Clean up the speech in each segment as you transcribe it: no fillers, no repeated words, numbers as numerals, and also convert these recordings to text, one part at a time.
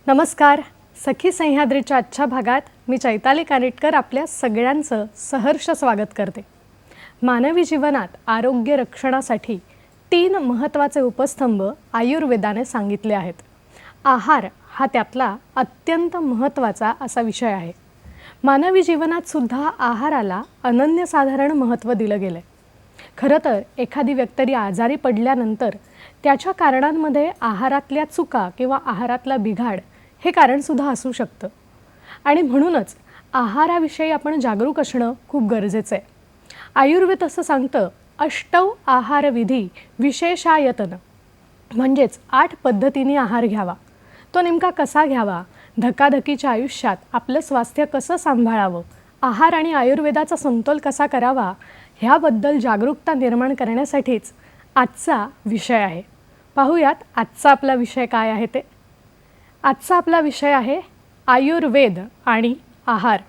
नमस्कार. सखी सह्याद्रीच्या आजच्या भागात मी चैताली कानिटकर आपल्या सगळ्यांचं सहर्ष स्वागत करते. मानवी जीवनात आरोग्य रक्षणासाठी 3 महत्त्वाचे उपस्तंभ आयुर्वेदाने सांगितले आहेत. आहार हा त्यातला अत्यंत महत्त्वाचा असा विषय आहे. मानवी जीवनात सुद्धा आहाराला अनन्यसाधारण महत्त्व दिलं गेलं आहे. खरं तर एखादी व्यक्ती आजारी पडल्यानंतर त्याच्या कारणांमध्ये आहारातल्या चुका किंवा आहारातला बिघाड हे कारणसुद्धा असू शकतं आणि म्हणूनच आहाराविषयी आपण जागरूक असणं खूप गरजेचं आहे. आयुर्वेद असं सांगतं, अष्टौ आहारविधी विशेषायतन, म्हणजेच 8 पद्धतीने आहार घ्यावा. तो नेमका कसा घ्यावा, धकाधकीच्या आयुष्यात आपलं स्वास्थ्य कसं सांभाळावं, आहार आणि आयुर्वेदाचा समतोल कसा करावा, ह्याबद्दल जागरूकता निर्माण करण्यासाठीच आजचा विषय आहे. पाहूयात आजचा आपला विषय काय आहे ते. आजचा आपला विषय आहे आयुर्वेद आणि आहार.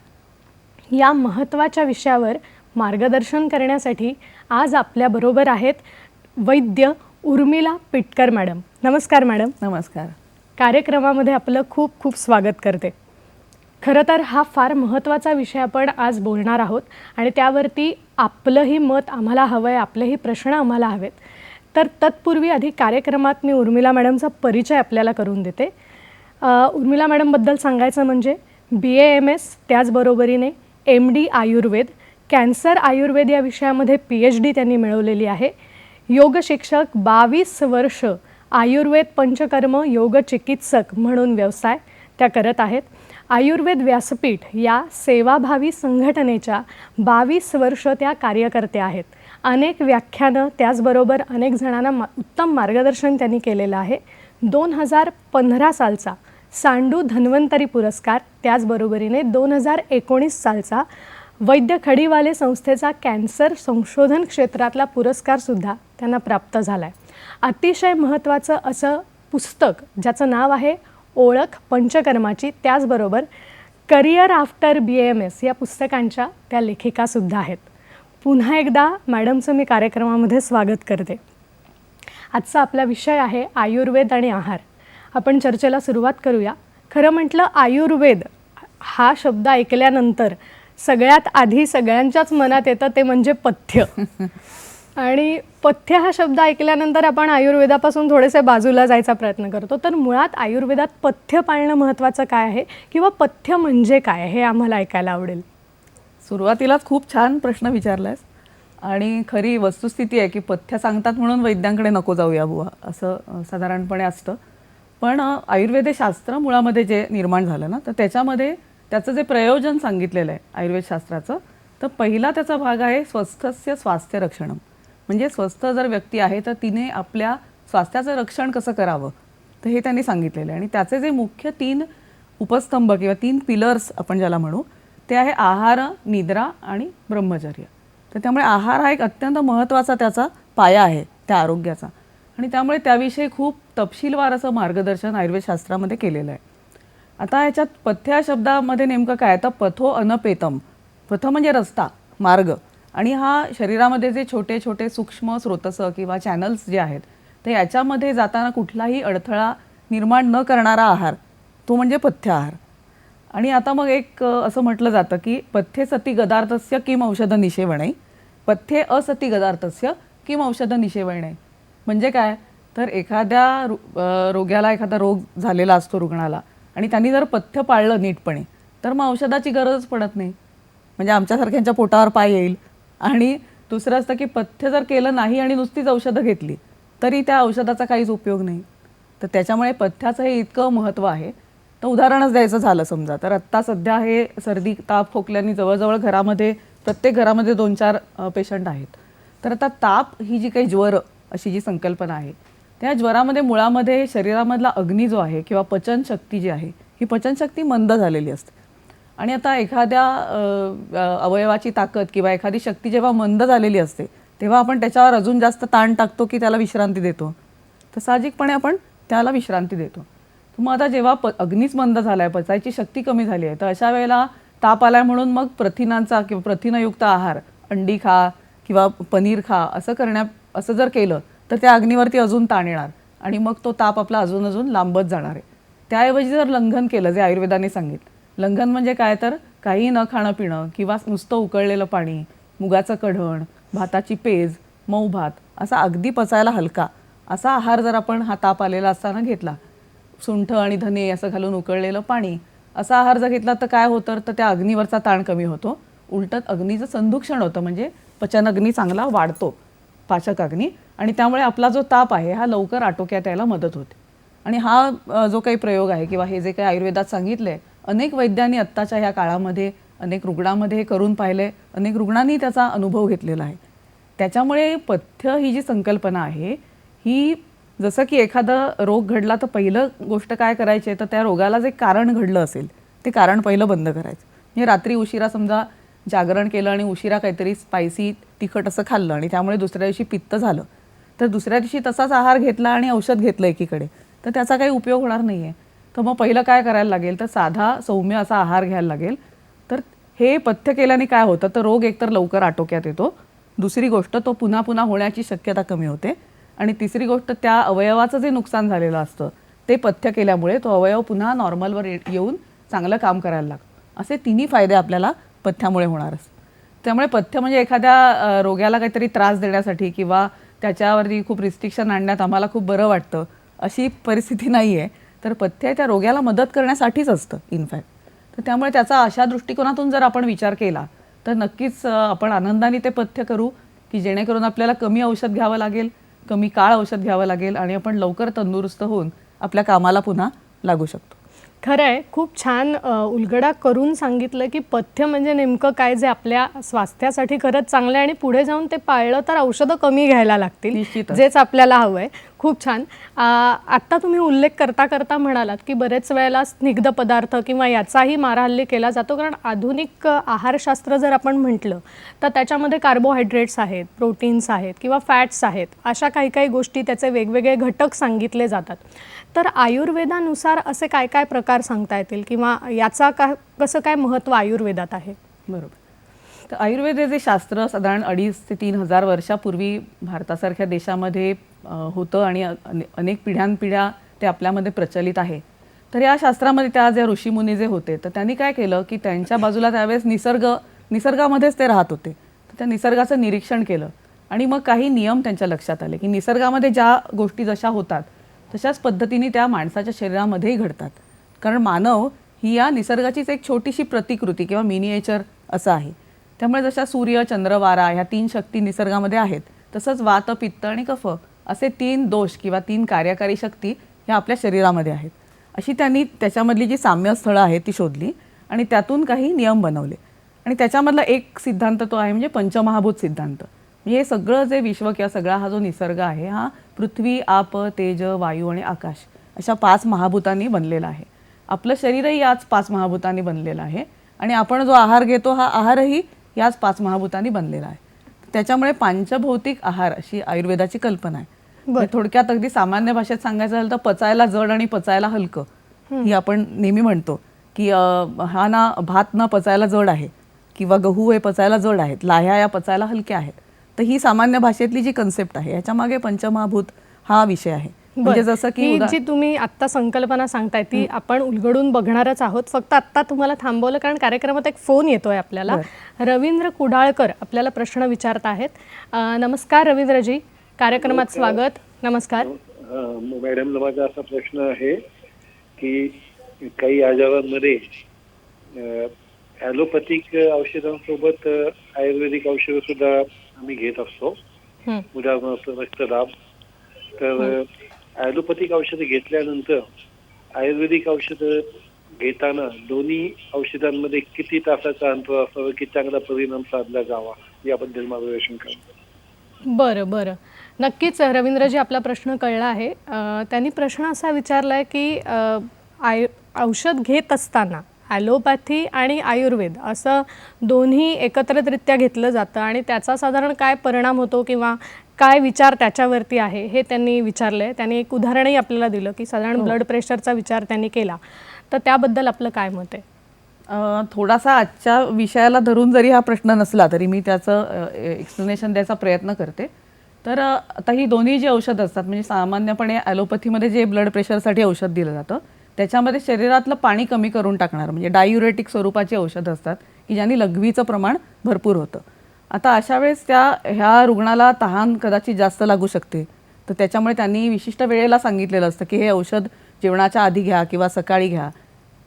या महत्त्वाच्या विषयावर मार्गदर्शन करण्यासाठी आज आपल्याबरोबर आहेत वैद्य उर्मिला पिटकर मॅडम. नमस्कार मॅडम. नमस्कार. कार्यक्रमामध्ये आपलं खूप खूप स्वागत करते. खरं तर हा फार महत्त्वाचा विषय आपण आज बोलणार आहोत आणि त्यावरती आपलंही मत आम्हाला हवं आहे, आपलेही प्रश्न आम्हाला हवेत. तर तत्पूर्वी आधी कार्यक्रमात मी उर्मिला मॅडमचा परिचय आपल्याला करून देते. उर्मिला मॅडमबद्दल सांगायचं म्हणजे BAMS, त्याचबरोबरीने MD आयुर्वेद, कॅन्सर आयुर्वेद या विषयामध्ये PhD त्यांनी मिळवलेली आहे. योग शिक्षक, 22 वर्ष आयुर्वेद पंचकर्म योग चिकित्सक म्हणून व्यवसाय त्या करत आहेत. आयुर्वेद व्यासपीठ या सेवाभावी संघटनेच्या 22 वर्ष त्या कार्यकर्त्या आहेत. अनेक व्याख्यानं, त्याचबरोबर अनेक जणांना उत्तम मार्गदर्शन त्यांनी केलेलं आहे. 2015 सालचा सांडू धन्वंतरी पुरस्कार, त्याचबरोबरीने 2019 सालचा वैद्य खडीवाले संस्थेचा कॅन्सर संशोधन क्षेत्रातला पुरस्कारसुद्धा त्यांना प्राप्त झाला आहे. अतिशय महत्त्वाचं असं पुस्तक ज्याचं नाव आहे ओळख पंचकर्माची, त्याचबरोबर करिअर आफ्टर BAMS या पुस्तकांच्या त्या लेखिकासुद्धा आहेत. पुन्हा एकदा मॅडमचं मी कार्यक्रमामध्ये स्वागत करते. आजचा आपला विषय आहे आयुर्वेद आणि आहार. आपण चर्चेला सुरुवात करूया. खरं म्हटलं आयुर्वेद हा शब्द ऐकल्यानंतर सगळ्यात आधी सगळ्यांच्याच मनात येतं ते म्हणजे पथ्य. आणि पथ्य हा शब्द ऐकल्यानंतर आपण आयुर्वेदापासून थोडेसे बाजूला जायचा प्रयत्न करतो. तर मुळात आयुर्वेदात पथ्य पाळणं महत्त्वाचं काय आहे किंवा पथ्य म्हणजे काय हे आम्हाला ऐकायला आवडेल. सुरुवातीलाच खूप छान प्रश्न विचारलायस आणि खरी वस्तुस्थिती आहे की पथ्य सांगतात म्हणून वैद्यांकडे नको जाऊया बुवा असं साधारणपणे असतं. पण आयुर्वेद शास्त्र मुळामध्ये जे निर्माण झालं ना, तर त्याच्यामध्ये त्याचं जे प्रयोजन सांगितलेलं आहे आयुर्वेद शास्त्राचं, तर पहिला त्याचा भाग आहे स्वस्थस्य स्वास्थ्य रक्षणम. म्हणजे स्वस्थ जर व्यक्ती आहे तर तिने आपल्या स्वास्थ्याचं रक्षण कसं करावं तर हे त्यांनी सांगितलेलं आहे. आणि त्याचे जे मुख्य 3 उपस्तंभ किंवा 3 पिलर्स आपण ज्याला म्हणू ते आहे आहार, निद्रा आणि ब्रह्मचर्य. तर त्यामुळे आहार हा एक अत्यंत महत्त्वाचा त्याचा पाया आहे त्या आरोग्याचा आणि त्यामुळे त्याविषयी खूप तपशीलवार असं मार्गदर्शन आयुर्वेद शास्त्रामध्ये केलेलं आहे. आता ह्याच्यात पथ्य या शब्दामध्ये नेमकं काय, तर पथो अनपेतम. पथ म्हणजे रस्ता, मार्ग, आणि हा शरीरामध्ये जे छोटे छोटे सूक्ष्म स्रोतसं किंवा चॅनल्स जे आहेत ते याच्यामध्ये जाताना कुठलाही अडथळा निर्माण न करणारा आहार तो म्हणजे पथ्य आहार. आणि आता मग एक असं म्हटलं जातं की पथ्ये सती गदार्थस्य किम औषध निषेवणे, पथ्ये असती गदार्थस्य किम औषध निषेवणे. म्हणजे काय, तर एखाद्या रोग्याला एखादा रोग झालेला असतो रुग्णाला आणि त्यांनी जर पथ्य पाळलं नीटपणे तर मग औषधाची गरजच पडत नाही. म्हणजे आमच्यासारख्यांच्या पोटावर पाय येईल. आणि दुसरं असतं की पथ्य जर केलं नाही आणि नुसतीच औषधं घेतली तरी त्या औषधाचा काहीच उपयोग नाही. तर त्याच्यामुळे पथ्याचं हे इतकं महत्त्व आहे. तर उदाहरणच द्यायचं झालं समजा तर आत्ता सध्या हे सर्दी ताप खोकल्याने जवळजवळ प्रत्येक घरामध्ये 2-4 पेशंट आहेत. तर आता ताप ही जी काही ज्वर अशी जी संकल्पना आहे त्या ज्वरामध्ये मुळामध्ये शरीरामधला अग्नी जो आहे किंवा पचनशक्ती जी आहे ही पचनशक्ती मंद झालेली असते. आणि आता एखाद्या अवयवाची ताकद किंवा एखादी शक्ती जेव्हा मंद झालेली असते तेव्हा आपण त्याच्यावर अजून जास्त ताण टाकतो की त्याला विश्रांती देतो. तर साहजिकपणे आपण त्याला विश्रांती देतो. मग आता जेव्हा अग्नीच मंद झाला आहे, पचायची शक्ती कमी झाली आहे, तर अशा वेळेला ताप आलाय म्हणून मग प्रथिनांचा किंवा प्रथिनयुक्त आहार अंडी खा किंवा पनीर खा असं जर केलं तर त्या अग्नीवरती अजून ताण येणार आणि मग तो ताप आपला अजून लांबत जाणार आहे. त्याऐवजी जर लंघन केलं जे आयुर्वेदाने सांगितलं, लंघन म्हणजे काय तर काही न खाणं पिणं किंवा नुसतं उकळलेलं पाणी, मुगाचं कढण, भाताची पेज, मऊ भात असा अगदी पचायला हलका असा आहार जर आपण हा ताप आलेला असताना घेतला, सुंठ आणि धने असं घालून उकळलेलं पाणी असा आहार जर घेतला तर काय होतं तर त्या अग्नीवरचा ताण कमी होतो. उलटत अग्नीचं संदूषण होतं म्हणजे पचन अग्नी चांगला वाढतो, पाचक अग्नी, आणि त्यामुळे आपला जो ताप आहे हा लवकर आटोक्यात यायला मदत होते. आणि हा जो काही प्रयोग आहे किंवा हे जे काही आयुर्वेदात सांगितलंय अनेक वैद्यांनी आत्ताच्या ह्या काळामध्ये अनेक रुग्णांमध्ये हे करून पाहिले, अनेक रुग्णांनी त्याचा अनुभव घेतलेला आहे. त्याच्यामुळे पथ्य ही जी संकल्पना आहे ही जसं की एखादा रोग घडला तर पहिलं गोष्ट काय करायची तर त्या रोगाला जे कारण घडलं असेल ते कारण पहिलं बंद करायचं. म्हणजे रात्री उशिरा समजा जागरण केलं आणि उशिरा काहीतरी स्पायसी तिखट असं खाल्लं आणि त्यामुळे दुसऱ्या दिवशी पित्त झालं तर दुसऱ्या दिवशी तसाच आहार घेतला आणि औषध घेतलं एकीकडे तर त्याचा काही उपयोग होणार नाही आहे. तर मग पहिलं काय करायला लागेल तर साधा सौम्य असा आहार घ्यायला लागेल. तर हे पथ्य केल्याने काय होतं तर रोग एकतर लवकर आटोक्यात येतो, दुसरी गोष्ट तो पुन्हा पुन्हा होण्याची शक्यता कमी होते, आणि तिसरी गोष्ट त्या अवयवाचं जे नुकसान झालेलं असतं ते पथ्य केल्यामुळे तो अवयव पुन्हा नॉर्मलवर येऊन चांगलं काम करायला लागतं. असे तिन्ही फायदे आपल्याला पथ्यामुळे होणार असतात. त्यामुळे पथ्य म्हणजे एखाद्या रोग्याला काहीतरी त्रास देण्यासाठी किंवा त्याच्यावरती खूप रिस्ट्रिक्शन आणण्यात आम्हाला खूप बरं वाटतं अशी परिस्थिती नाही आहे. तर पथ्य त्या रोग्याला मदत करण्यासाठीच असतं इनफॅक्ट. तर त्यामुळे त्याचा अशा दृष्टिकोनातून जर आपण विचार केला तर नक्कीच आपण आनंदाने ते पथ्य करू की जेणेकरून आपल्याला कमी औषध घ्यावं लागेल, कमी काळ औषध घ्यावं लागेल आणि आपण लवकर तंदुरुस्त होऊन आपल्या कामाला पुन्हा लागू शकतो. खरं आहे, खूप छान उलगडा करून सांगितलं की पथ्य म्हणजे नेमकं काय, जे आपल्या स्वास्थ्यासाठी खरंच चांगलं आहे आणि पुढे जाऊन ते पाळलं तर औषधं कमी घ्यायला लागतील, निश्चितच. जेच आपल्याला हवं आहे. खूप छान. आत्ता तुम्ही उल्लेख करता करता म्हणालात की बरेच वेळेला स्निग्ध पदार्थ किंवा याचाही माराहल्ली केला जातो, कारण आधुनिक आहारशास्त्र जर आपण म्हटलं तर त्याच्यामध्ये कार्बोहायड्रेट्स आहेत, प्रोटीन्स आहेत किंवा फॅट्स आहेत, अशा काही काही गोष्टी त्याचे वेगवेगळे घटक सांगितले जातात. तर आयुर्वेदानुसार असे काय काय प्रकार सांगता येतील किंवा याचा कसं काय महत्त्व आयुर्वेदात आहे? बरोबर. तर आयुर्वेद हे जे शास्त्र साधारण 2,500 ते 3,000 वर्षापूर्वी भारतासारख्या देशामध्ये होतं आणि अनेक पिढ्यानपिढ्या ते आपल्यामध्ये प्रचलित आहे. तर या शास्त्रामध्ये त्या ज्या ऋषीमुनी जे होते तर त्यांनी काय केलं की त्यांच्या बाजूला त्यावेळेस निसर्गामध्येच ते राहत होते. तर त्या निसर्गाचं निरीक्षण केलं आणि मग काही नियम त्यांच्या लक्षात आले की निसर्गामध्ये ज्या गोष्टी जशा होतात तशाच पद्धतीने त्या माणसाच्या शरीरामध्येही घडतात. कारण मानव ही या निसर्गाचीच एक छोटीशी प्रतिकृती किंवा मिनिएचर असं आहे. त्यामुळे जशा सूर्य, चंद्र, वारा ह्या 3 शक्ती निसर्गामध्ये आहेत तसंच वात, पित्त आणि कफ असे 3 दोष किंवा 3 कार्यकारी शक्ती ह्या आपल्या शरीरामध्ये आहेत. अशी त्यांनी त्याच्यामधली जी साम्यस्थळं आहेत ती शोधली आणि त्यातून काही नियम बनवले. आणि त्याच्यामधला एक सिद्धांत तो आहे म्हणजे पंचमहाभूत सिद्धांत. म्हणजे हे सगळं जे विश्व किंवा सगळा हा जो निसर्ग आहे हा पृथ्वी, आप, तेज, वायू आणि आकाश अशा 5 महाभूतांनी बनलेला आहे. आपलं शरीरही याच 5 महाभूतांनी बनलेलं आहे आणि आपण जो आहार घेतो हा आहारही याच 5 महाभूतांनी बनलेला आहे. त्याच्यामुळे पंचभौतिक आहार अशी आयुर्वेदाची कल्पना आहे. म्हणजे थोडक्यात अगदी सामान्य भाषेत सांगायचं झालं तर पचायला जड आणि पचायला हलकं ही आपण नेहमी म्हणतो की हा ना भात ना पचायला जड आहे किंवा गहू हे पचायला जड आहेत, लाह्या या पचायला हलक्या आहेत. तर ही सामान्य भाषेतली जी कन्सेप्ट आहे याच्या मागे पंचमहाभूत हा विषय आहे. म्हणजे जसं की जी तुम्ही आत्ता संकल्पना सांगताय ती आपण उलगडून बघणारच आहोत. फक्त आत्ता तुम्हाला थांबवलं कारण कार्यक्रमात एक फोन येतोय आपल्याला. रवींद्र कुडाळकर आपल्याला प्रश्न विचारत आहेत. नमस्कार रवींद्रजी, कार्यक्रमात स्वागत. नमस्कार. मॅडमला माझा असा प्रश्न आहे की काही आजारांमध्ये ॲलोपॅथिक औषधांसोबत आयुर्वेदिक औषधं सुद्धा आम्ही घेत असतो. हं. उदाहरणार्थ रक्तदाब. तर ॲलोपॅथिक औषधं घेतल्यानंतर आयुर्वेदिक औषधं घेताना दोन्ही औषधांमध्ये किती तासाचं अंतर असावं की चांगला परिणाम साधला जावा याबद्दल मार्गदर्शन करा. बरं बरं, नक्कीच रवींद्रजी आपला प्रश्न कळला आहे. त्यांनी प्रश्न असा विचारला आहे की औषध घेत असताना ॲलोपॅथी आणि आयुर्वेद असं दोन्ही एकत्रितरित्या घेतलं जातं आणि त्याचा साधारण काय परिणाम होतो किंवा काय विचार त्याच्यावरती आहे हे त्यांनी विचारलं आहे. त्यांनी एक उदाहरणही आपल्याला दिलं की साधारण ब्लड प्रेशरचा विचार त्यांनी केला, तर त्याबद्दल आपलं काय मत आहे? थोडासा आजच्या विषयाला धरून जरी हा प्रश्न नसला तरी मी त्याचं एक्सप्लेनेशन द्यायचा प्रयत्न करते. तर आता ही दोन्ही जी औषधं असतात म्हणजे सामान्यपणे ॲलोपॅथीमध्ये जे ब्लड प्रेशरसाठी औषध दिलं जातं त्याच्यामध्ये शरीरातलं पाणी कमी करून टाकणार म्हणजे डायुरेटिक स्वरूपाची औषधं असतात की ज्यांनी लघवीचं प्रमाण भरपूर होतं. आता अशा वेळेस ह्या रुग्णाला तहान कदाचित जास्त लागू शकते, तर त्याच्यामुळे त्यांनी विशिष्ट वेळेला सांगितलेलं असतं की हे औषध जेवणाच्या आधी घ्या किंवा सकाळी घ्या.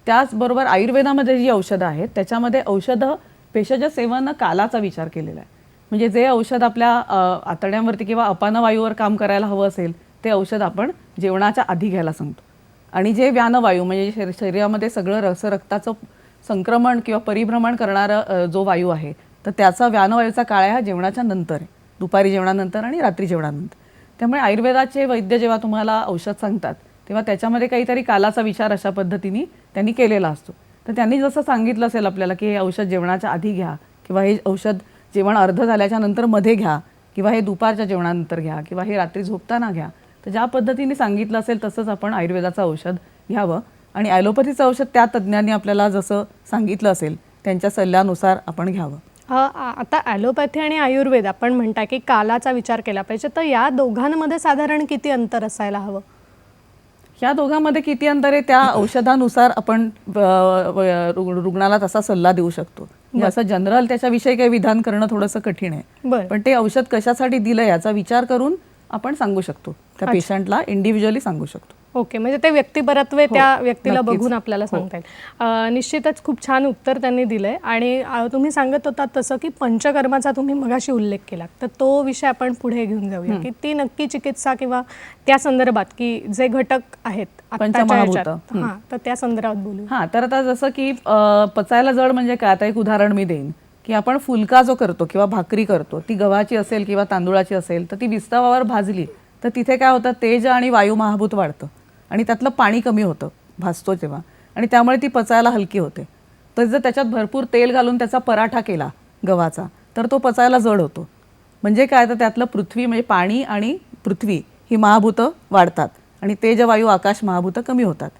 त्याचबरोबर आयुर्वेदामध्ये जी औषधं आहेत त्याच्यामध्ये औषधं भेषज सेवन कालाचा विचार केलेला आहे. म्हणजे जे औषध आपल्या आतड्यांवरती किंवा अपानवायूवर काम करायला हवं असेल ते औषध आपण जेवणाच्या आधी घ्यायला सांगतो. आणि जे व्यानवायू म्हणजे शरीरामध्ये सगळं रक्ताचं संक्रमण किंवा परिभ्रमण करणारा जो वायू आहे तर त्याचा व्यानवायूचा काळ हा जेवणाच्या नंतर आहे, दुपारी जेवणानंतर आणि रात्री जेवणानंतर. त्यामुळे आयुर्वेदाचे वैद्य जेव्हा तुम्हाला औषध सांगतात तेव्हा त्याच्यामध्ये काहीतरी कालाचा विचार अशा पद्धतीने त्यांनी केलेला असतो. तर त्यांनी जसं सांगितलं असेल आपल्याला की हे औषध जेवणाच्या आधी घ्या किंवा हे औषध जेवण अर्ध झाल्याच्या नंतर मध्ये घ्या किंवा हे दुपारच्या जेवणानंतर घ्या किंवा हे रात्री झोपताना घ्या, तर ज्या पद्धतीने सांगितलं असेल तसंच आपण आयुर्वेदाचं औषध घ्यावं आणि ॲलोपॅथीचं औषध त्या तज्ज्ञांनी आपल्याला जसं सांगितलं असेल त्यांच्या सल्ल्यानुसार आपण घ्यावं. आता ॲलोपॅथी आणि आयुर्वेद आपण म्हणता की कालाचा विचार केला पाहिजे, तर या दोघांमध्ये साधारण किती अंतर असायला हवं? ह्या दोघांमध्ये किती अंतर आहे त्या औषधानुसार आपण रुग्णाला तसा सल्ला देऊ शकतो. म्हणजे असं जनरल त्याच्याविषयी काही विधान करणं थोडंसं कठीण आहे, पण ते औषध कशासाठी दिलं याचा विचार करून आपण सांगू शकतो, त्या पेशंटला इंडिव्हिज्युअली सांगू शकतो. ओके, म्हणजे ते व्यक्तिपरत्वे त्या व्यक्तीला बघून आपल्याला सांगता येईल. निश्चितच खूप छान उत्तर त्यांनी दिलंय. आणि तुम्ही सांगत होता तसं की पंचकर्माचा तुम्ही मगाशी उल्लेख केला, तर तो विषय आपण पुढे घेऊन जाऊया की ती नक्की चिकित्सा किंवा त्या संदर्भात की जे घटक आहेत तर त्या संदर्भात बोलू. तर आता जसं की पचायला जड म्हणजे काय, आता एक उदाहरण मी देईन की आपण फुलका जो करतो किंवा भाकरी करतो ती गव्हाची असेल किंवा तांदूळाची असेल तर ती विस्तवावर भाजली तर तिथे काय होतं, तेज आणि वायू महाभूत वाढतं आणि त्यातलं पाणी कमी होतं भाजतो तेव्हा आणि त्यामुळे ती पचायला हलकी होते. तर जर त्याच्यात भरपूर तेल घालून त्याचा पराठा केला गव्हाचा तर तो पचायला जड होतो. म्हणजे काय, तर त्यातलं पृथ्वी म्हणजे पाणी आणि पृथ्वी ही महाभूतं वाढतात आणि तेजवायू आकाश महाभूतं कमी होतात.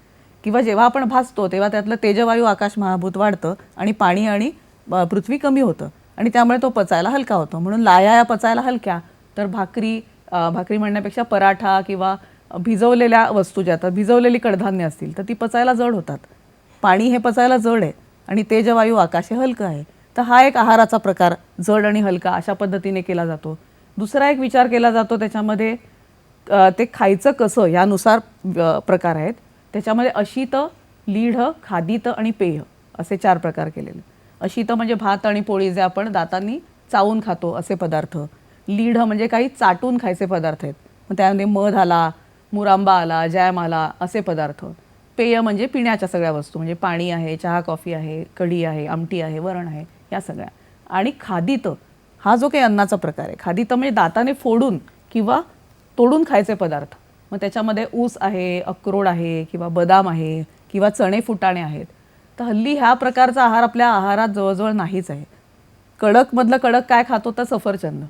किंवा जेव्हा आपण भाजतो तेव्हा त्यातलं तेजवायू आकाश महाभूत वाढतं आणि पाणी आणि पृथ्वी कमी होतं आणि त्यामुळे तो पचायला हलका होतो. म्हणून लाह्या या पचायला हलक्या, तर भाकरी म्हणण्यापेक्षा पराठा किंवा भिजवलेल्या वस्तू ज्या आता भिजवलेली कडधान्य असतील तर ती पचायला जड होतात. पाणी हे पचायला जड आहे आणि तेजवायू आकाश हे हलकं आहे. तर हा एक आहाराचा प्रकार जड आणि हलका अशा पद्धतीने केला जातो. दुसरा एक विचार केला जातो त्याच्यामध्ये ते खायचं कसं यानुसार प्रकार आहेत. त्याच्यामध्ये अशीत, लीढ, खादीत आणि पेय असे 4 प्रकार केलेले. अशीत म्हणजे भात आणि पोळी जे आपण दातांनी चावून खातो असे पदार्थ. लीढ म्हणजे काही चाटून खायचे पदार्थ आहेत, मग त्यामध्ये मध आला, मुरांबा आला, जॅम आला असे पदार्थ. पेय म्हणजे पिण्याच्या सगळ्या वस्तू म्हणजे पाणी आहे, चहा कॉफी आहे, कढी आहे, आमटी आहे, वरण आहे, या सगळ्या. आणि खादीत हा जो काही अन्नाचा प्रकार आहे, खादीत म्हणजे दाताने फोडून किंवा तोडून खायचे पदार्थ. मग त्याच्यामध्ये ऊस आहे, अक्रोड आहे किंवा बदाम आहे किंवा चणे फुटाणे आहेत. तर हल्ली ह्या प्रकारचा आहार आपल्या आहारात जवळजवळ नाहीच आहे. कडकमधलं कडक काय खातो तर सफरचंद,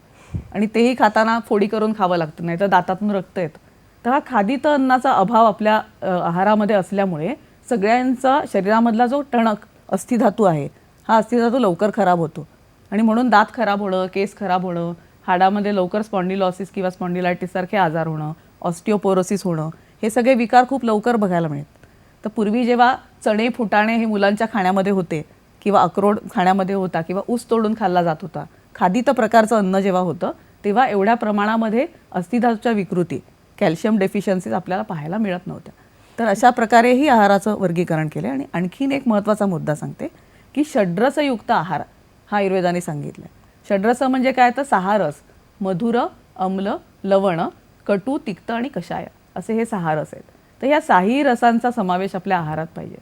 आणि तेही खाताना फोडी करून खावं लागतं, नाही तर दातातून रक्त येतं. तर हा खादीत अन्नाचा अभाव आपल्या आहारामध्ये असल्यामुळे सगळ्यांचा शरीरामधला जो टणक अस्थिधातू आहे हा अस्थिधातू लवकर खराब होतो आणि म्हणून दात खराब होणं, केस खराब होणं, हाडामध्ये लवकर स्पॉन्डिलॉसिस किंवा स्पॉन्डिलायटिस सारखे आजार होणं, ऑस्टिओपोरोसिस होणं, हे सगळे विकार खूप लवकर बघायला मिळतात. तर पूर्वी जेव्हा चणे फुटाणे हे मुलांच्या खाण्यामध्ये होते किंवा अक्रोड खाण्यामध्ये होता किंवा ऊस तोडून खाल्ला जात होता, खादीत प्रकारचं अन्न जेव्हा होतं तेव्हा एवढ्या प्रमाणामध्ये अस्थिधातूच्या विकृती, कॅल्शियम डेफिशियन्सीज आपल्याला पाहायला मिळत नव्हत्या. तर अशा प्रकारेही आहाराचं वर्गीकरण केलं. आणि आणखीन एक महत्त्वाचा मुद्दा सांगते की षड्रसयुक्त आहार हा आयुर्वेदाने सांगितलं आहे. षड्रस म्हणजे काय, तर 6 रस: मधुर, अम्ल, लवण, कटू, तिक्त आणि कषाय असे हे 6 रस आहेत. तर ह्या 6ही रसांचा समावेश आपल्या आहारात पाहिजे.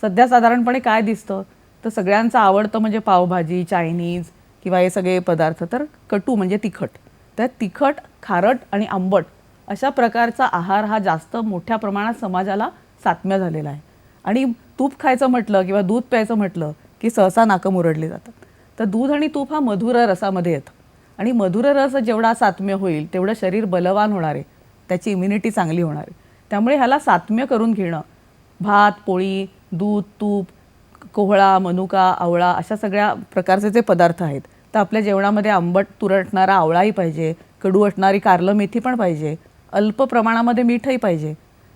सध्या साधारणपणे काय दिसतं, तर सगळ्यांचं आवडतं म्हणजे पावभाजी, चायनीज किंवा हे सगळे पदार्थ तर कटू म्हणजे तिखट. तर तिखट, खारट आणि आंबट अशा प्रकारचा आहार हा जास्त मोठ्या प्रमाणात समाजाला सात्म्य झालेला आहे. आणि तूप खायचं म्हटलं किंवा दूध प्यायचं म्हटलं की सहसा नाकं मुरडली जातात. तर दूध आणि तूप हा मधुर रसामध्ये येतं. आणि मधुर रस जेवढा सात्म्य होईल तेवढं शरीर बलवान होणार आहे, त्याची इम्युनिटी चांगली होणार आहे. त्यामुळे ह्याला सात्म्य करून घेणं, भात, पोळी, दूध, तूप, कोहळा, मनुका, आवळा अशा सगळ्या प्रकारचे जे पदार्थ आहेत, तर आपल्या जेवणामध्ये आंबट तुरटणारा आवळाही पाहिजे, कडू असणारी कारलं मेथी पण पाहिजे, अल्प प्रमाणामध्ये मीठही पाहिजे,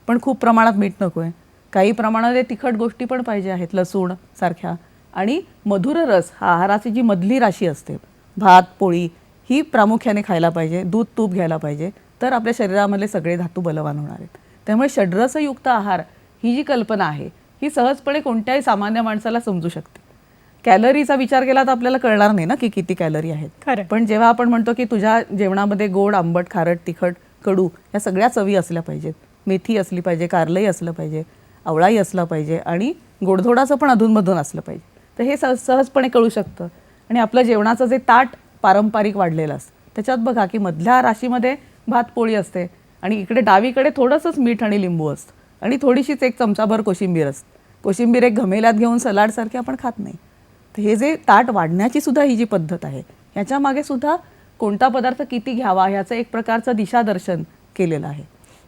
पण खूप प्रमाणात मीठ नको आहे. काही प्रमाणात तिखट गोष्टी पण पाहिजे आहेत, लसूण सारख्या. आणि मधुर रस हा आहाराची जी मधली राशी असते, भात, पोळी ही प्रामुख्याने खायला पाहिजे, दूध, तूप घ्यायला पाहिजे, तर आपल्या शरीरामधले सगळे धातू बलवान होणार आहेत. त्यामुळे षड्रसयुक्त आहार ही जी कल्पना आहे ही सहजपणे कोणत्याही सामान्य माणसाला समजू शकते. कॅलरीचा विचार केला तर आपल्याला कळणार नाही ना की किती कॅलरी आहेत. खरं. पण जेव्हा आपण म्हणतो की तुझ्या जेवणामध्ये गोड, आंबट, खारट, तिखट, कडू या सगळ्या चवी असल्या पाहिजेत, मेथी असली पाहिजे, कारलंही असलं पाहिजे, आवळाही असला पाहिजे आणि गोडधोडाचं पण अधूनमधून असलं पाहिजे, तर हे सहजपणे कळू शकतं. आणि आपलं जेवणाचं जे ताट पारंपरिक वाढलेलं असतं त्याच्यात बघा की मधल्या राशीमध्ये भात पोळी असते आणि इकडे डावीकडे थोडंसंच मीठ आणि लिंबू असतं आणि थोडीशीच एक चमचाभर कोशिंबीर असते. कोशिंबीर एक घमेल्यात घेऊन सलाडसारखी आपण खात नाही. तर हे जे ताट वाढण्याची सुद्धा ही जी पद्धत आहे ह्याच्या मागे सुद्धा कोणता पदार्थ किती घ्यावा ह्याचं एक प्रकारचं दिशादर्शन केलेलं आहे.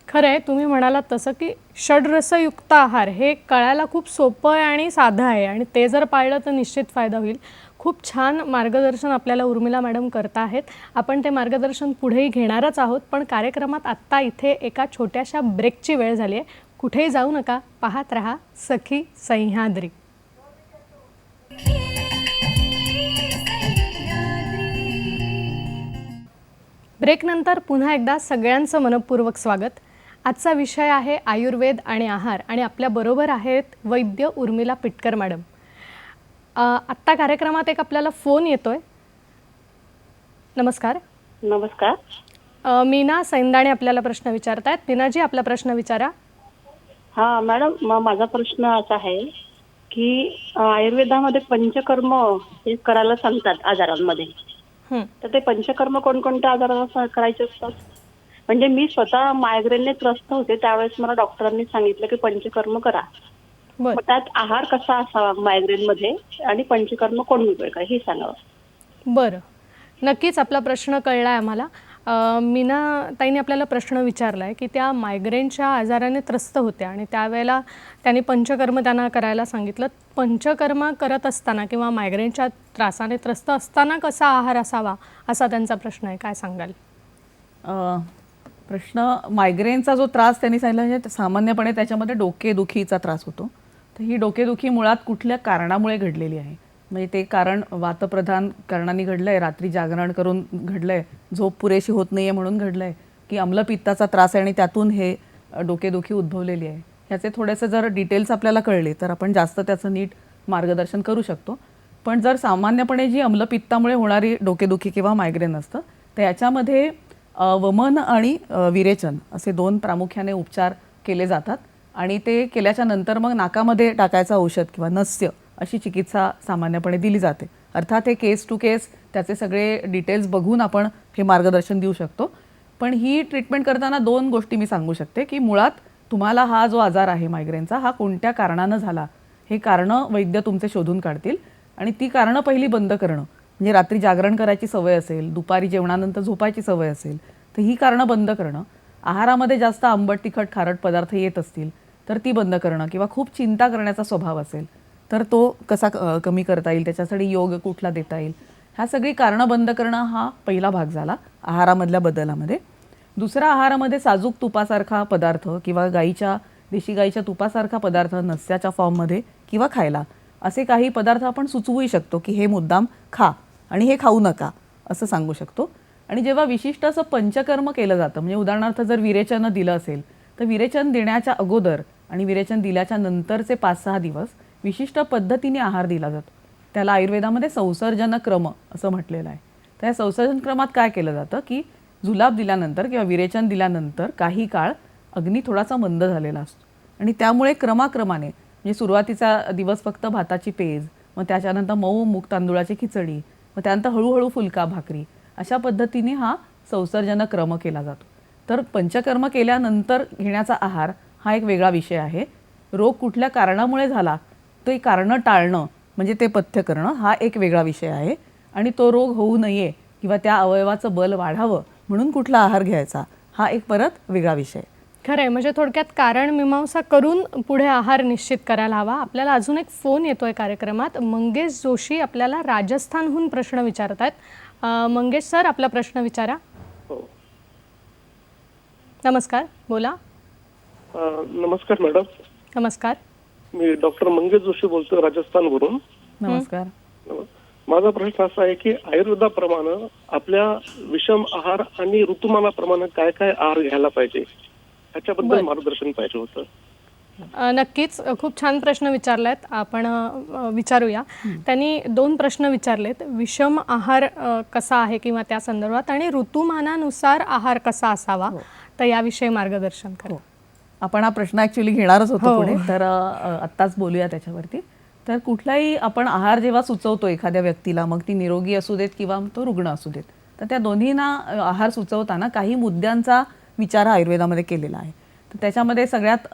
खरं आहे, तुम्ही म्हणालात तसं की षड्रसयुक्त आहार हे कळायला खूप सोपं आहे आणि साधं आहे आणि ते जर पाळलं तर निश्चित फायदा होईल. खूप छान मार्गदर्शन आपल्याला उर्मिला मॅडम करता आहेत. आपण ते मार्गदर्शन पुढेही घेणारच आहोत, पण कार्यक्रमात आत्ता इथे एका छोट्याशा ब्रेकची वेळ झाली आहे. कुठेही जाऊ नका, पाहत रहा सखी सह्याद्री. ब्रेकनंतर पुन्हा एकदा सगळ्यांचं मनपूर्वक स्वागत. आजचा विषय आहे आयुर्वेद आणि आहार आणि आपल्याबरोबर आहेत वैद्य उर्मिला पिटकर मॅडम. आत्ता कार्यक्रमात एक आपल्याला फोन येतोय. नमस्कार. नमस्कार. मीना सैंदाणे आपल्याला प्रश्न विचारतायत. मीनाजी, आपला प्रश्न विचारा. हा मॅडम, माझा प्रश्न असा आहे की आयुर्वेदामध्ये पंचकर्म हे करायला सांगतात आजारांमध्ये. तर ते पंचकर्म कोणकोणत्या आजाराला करायचे असतात? म्हणजे मी स्वतः मायग्रेनने त्रस्त होते, त्यावेळेस मला डॉक्टरांनी सांगितलं की पंचकर्म करा. बरं मग त्यात आहार कसा असावा मायग्रेन मध्ये आणि पंचकर्म कोणते काय हे सांगावं. बरं, नक्कीच आपला प्रश्न कळला आहे आम्हाला. मीना ताईने आपल्याला प्रश्न विचारला आहे की त्या मायग्रेनच्या आजाराने त्रस्त होत्या आणि त्यावेळेला त्यांनी पंचकर्म त्यांना करायला सांगितलं. पंचकर्म करत असताना किंवा मायग्रेनच्या त्रासाने त्रस्त असताना कसा आहार असावा असा त्यांचा प्रश्न आहे. काय सांगाल? प्रश्न मायग्रेनचा जो त्रास त्यांनी सांगितला म्हणजे सामान्यपणे त्याच्यामध्ये डोकेदुखीचा त्रास होतो. तर ही डोकेदुखी मुळात कुठल्या कारणामुळे घडलेली आहे? म्हणजे ते कारण वातप्रधान कारणांनी घडलं आहे, रात्री जागरण करून घडलं आहे, झोप पुरेशी होत नाही आहे म्हणून घडलं आहे, की अम्लपित्ताचा त्रास आहे आणि त्यातून हे डोकेदुखी उद्भवलेली आहे? ह्याचे थोडेसे जर डिटेल्स आपल्याला कळले तर आपण जास्त त्याचं नीट मार्गदर्शन करू शकतो. पण जर सामान्यपणे जी अम्लपित्तामुळे होणारी डोकेदुखी किंवा मायग्रेन असतं तर याच्यामध्ये वमन आणि विरेचन असे 2 प्रामुख्याने उपचार केले जातात आणि ते केल्याच्या नंतर मग नाकामध्ये टाकायचं औषध किंवा नस्य अशी चिकित्सा सामान्यपणे दिली जाते. अर्थात हे केस टू केस त्याचे सगळे डिटेल्स बघून आपण हे मार्गदर्शन देऊ शकतो. पण ही ट्रीटमेंट करताना 2 गोष्टी मी सांगू शकते की मुळात तुम्हाला हा जो आजार आहे मायग्रेनचा हा कोणत्या कारणानं झाला हे कारणं वैद्य तुमचे शोधून काढतील आणि ती कारणं पहिली बंद करणं. म्हणजे रात्री जागरण करायची सवय असेल, दुपारी जेवणानंतर झोपायची सवय असेल तर ही कारणं बंद करणं. आहारामध्ये जास्त आंबट, तिखट, खारट पदार्थ येत असतील तर ती बंद करणं किंवा खूप चिंता करण्याचा स्वभाव असेल तर तो कसा कमी करता येईल, त्याच्यासाठी योग कुठला देता येईल, ह्या सगळी कारणं बंद करणं हा पहिला भाग झाला आहारामधल्या बदलामध्ये. दुसरा, आहारामध्ये साजूक तुपासारखा पदार्थ किंवा देशी गाईच्या तुपासारखा पदार्थ नस्याच्या फॉर्ममध्ये किंवा खायला असे काही पदार्थ आपण सुचवूही शकतो की हे मुद्दाम खा आणि हे खाऊ नका असं सांगू शकतो. आणि जेव्हा विशिष्ट असं पंचकर्म केलं जातं, म्हणजे उदाहरणार्थ जर विरेचन दिलं असेल तर विरेचन देण्याच्या अगोदर आणि विरेचन दिल्याच्या नंतरचे 5-6 दिवस विशिष्ट पद्धतीने आहार दिला जातो. त्याला आयुर्वेदामध्ये संसर्जन क्रम असं म्हटलेलं आहे. त्या संसर्जन क्रमात काय केलं जातं की जुलाब दिल्यानंतर किंवा विरेचन दिल्यानंतर काही काळ अग्नी थोडासा मंद झालेला असतो आणि त्यामुळे क्रमाक्रमाने म्हणजे सुरुवातीचा दिवस फक्त भाताची पेज, मग त्याच्यानंतर मऊ मूग तांदूळाची खिचडी, मग त्यानंतर हळूहळू फुलका भाकरी, अशा पद्धतीने हा संसर्जन क्रम केला जातो. तर पंचकर्म केल्यानंतर घेण्याचा आहार हा एक वेगळा विषय आहे. रोग कुठल्या कारणामुळे झाला ते कारणं टाळणं म्हणजे ते पथ्य करणं हा एक वेगळा विषय आहे. आणि तो रोग होऊ नये किंवा त्या अवयवाचं बल वाढावं म्हणून कुठला आहार घ्यायचा हा एक परत वेगळा विषय. खरं आहे, म्हणजे थोडक्यात कारण मीमांसा करून पुढे आहार निश्चित करायला हवा. आपल्याला अजून एक फोन येतोय कार्यक्रमात. मंगेश जोशी आपल्याला राजस्थानहून प्रश्न विचारत आहेत. मंगेश सर, आपला प्रश्न विचारा. हो. नमस्कार, बोला. नमस्कार मॅडम, नमस्कार. मी डॉक्टर मंगेश जोशी बोलतो राजस्थानवरून. नमस्कार. माझा प्रश्न असा आहे की आयुर्वेदाप्रमाणे आपल्या विषम आहार आणि ऋतुमानाप्रमाणे काय काय आहार घ्यायला पाहिजे याच्याबद्दल मार्गदर्शन पाहिजे होतं. नक्कीच, खूप छान प्रश्न विचारलात. आपण विचारूया. त्यांनी 2 प्रश्न विचारलेत. विषम आहार कसा आहे किंवा त्या संदर्भात, आणि ऋतुमानानुसार आहार कसा असावा, तर याविषयी मार्गदर्शन करा. आपण हा प्रश्न ॲक्च्युली घेणारच होतो पुढे, तर आत्ताच बोलूया त्याच्यावरती. तर कुठलाही आपण आहार जेव्हा सुचवतो एखाद्या व्यक्तीला, मग ती निरोगी असू देत किंवा तो रुग्ण असू देत, तर त्या दोन्हींना आहार सुचवताना काही मुद्द्यांचा विचार आयुर्वेदामध्ये केलेला आहे. तर त्याच्यामध्ये सगळ्यात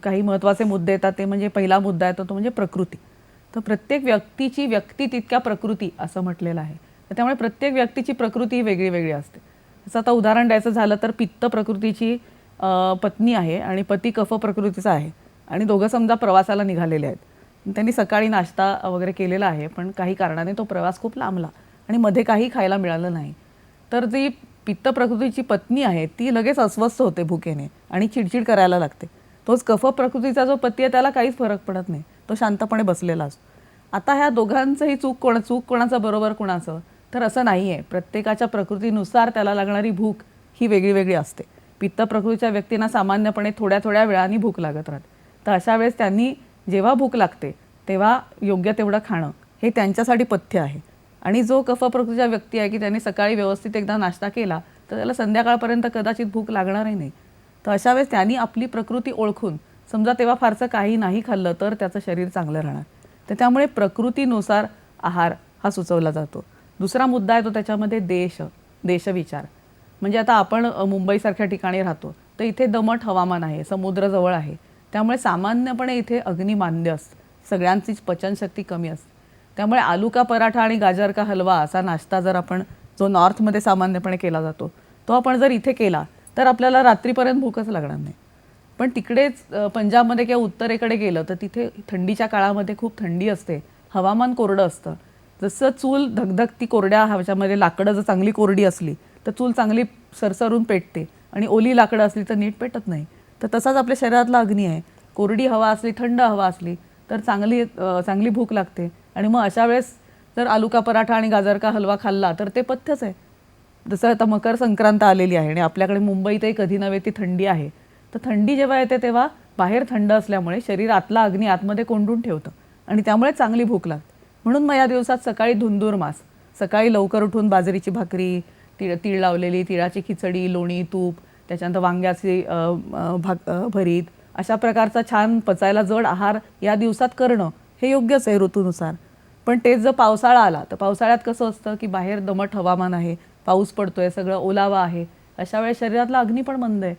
काही महत्त्वाचे मुद्दे येतात. ते म्हणजे पहिला मुद्दा येतो तो म्हणजे प्रकृती. तर प्रत्येक व्यक्तीची व्यक्ती तितक्या प्रकृती असं म्हटलेलं आहे. तर त्यामुळे प्रत्येक व्यक्तीची प्रकृती ही वेगळी वेगळी असते. जसं आता उदाहरण द्यायचं झालं तर पित्त प्रकृतीची पत्नी आहे आणि पती कफ प्रकृतीचा आहे आणि दोघं समजा प्रवासाला निघालेले आहेत. त्यांनी सकाळी नाश्ता वगैरे केलेला आहे, पण काही कारणाने तो प्रवास खूप लांबला आणि मध्ये काही खायला मिळालं नाही. तर जी पित्त प्रकृतीची पत्नी आहे ती लगेच अस्वस्थ होते भुकेने आणि चिडचिड करायला लागते. तोच कफ प्रकृतीचा जो पती आहे त्याला काहीच फरक पडत नाही, तो शांतपणे बसलेला असतो. आता ह्या दोघांचंही चूक कोणाचं बरोबर कोणाचं, तर असं नाही आहे. प्रत्येकाच्या प्रकृतीनुसार त्याला लागणारी भूक ही वेगळी वेगळी असते. पित्त प्रकृतीच्या व्यक्तींना सामान्यपणे थोड्या थोड्या वेळाने भूक लागत राहते. तर अशा वेळेस त्यांनी जेव्हा भूक लागते तेव्हा योग्य तेवढं खाणं हे त्यांच्यासाठी पथ्य आहे. आणि जो कफ प्रकृतीचा व्यक्ती आहे की त्यांनी सकाळी व्यवस्थित एकदा नाश्ता केला तर त्याला संध्याकाळपर्यंत कदाचित भूक लागणारही नाही. तर अशा वेळेस त्यांनी आपली प्रकृती ओळखून, समजा तेव्हा फारसं काही नाही खाल्लं तर त्याचं शरीर चांगलं राहणार. तर त्यामुळे प्रकृतीनुसार आहार हा सुचवला जातो. दुसरा मुद्दा येतो त्याच्यामध्ये देशविचार. म्हणजे आता आपण मुंबईसारख्या ठिकाणी राहतो तर इथे दमट हवामान आहे, समुद्र जवळ आहे, त्यामुळे सामान्यपणे इथे अग्निमांद्य असतं, सगळ्यांचीच पचनशक्ती कमी असते. त्यामुळे आलू का पराठा आणि गाजर का हलवा असा नाश्ता जर आपण जो नॉर्थमध्ये सामान्यपणे केला जातो तो आपण जर इथे केला तर आपल्याला रात्रीपर्यंत भूकच लागणार नाही. पण तिकडेच पंजाबमध्ये किंवा उत्तरेकडे गेलं तर तिथे थंडीच्या काळामध्ये खूप थंडी असते, हवामान कोरडं असतं. जसं चूल धगधगती कोरड्या ह्याच्यामध्ये लाकडं जर चांगली कोरडी असली तर चूल चांगली सरसरून पेटते आणि ओली लाकडं असली तर नीट पेटत नाही. तर तसाच आपल्या शरीरातला अग्नी आहे. कोरडी हवा असली, थंड हवा असली तर चांगली भूक लागते. आणि मग अशा वेळेस जर आलू का पराठा आणि गाजर का हलवा खाल्ला तर ते पथ्यच आहे. जसं आता मकर संक्रांत आलेली आहे आणि आपल्याकडे मुंबईतही कधी नव्हे ती थंडी आहे. तर थंडी जेव्हा येते तेव्हा बाहेर थंड असल्यामुळे शरीर आतला अग्नी आतमध्ये कोंडून ठेवतं आणि त्यामुळे चांगली भूक लागते. म्हणून मग या दिवसात सकाळी धुंदूरमास, सकाळी लवकर उठून बाजरीची भाकरी, तीळ लावलेली, तिळाची खिचडी, लोणी, तूप, त्याच्यानंतर वांग्याची भरीत, अशा प्रकारचा छान पचायला जड आहार या दिवसात करणं हे योग्यच आहे ऋतूनुसार. पण तेच जर पावसाळा आला तर पावसाळ्यात कसं असतं की बाहेर दमट हवामान आहे, पाऊस पडतोय, सगळं ओलावा आहे, अशा वेळेस शरीरातला अग्नी पण मंद आहे.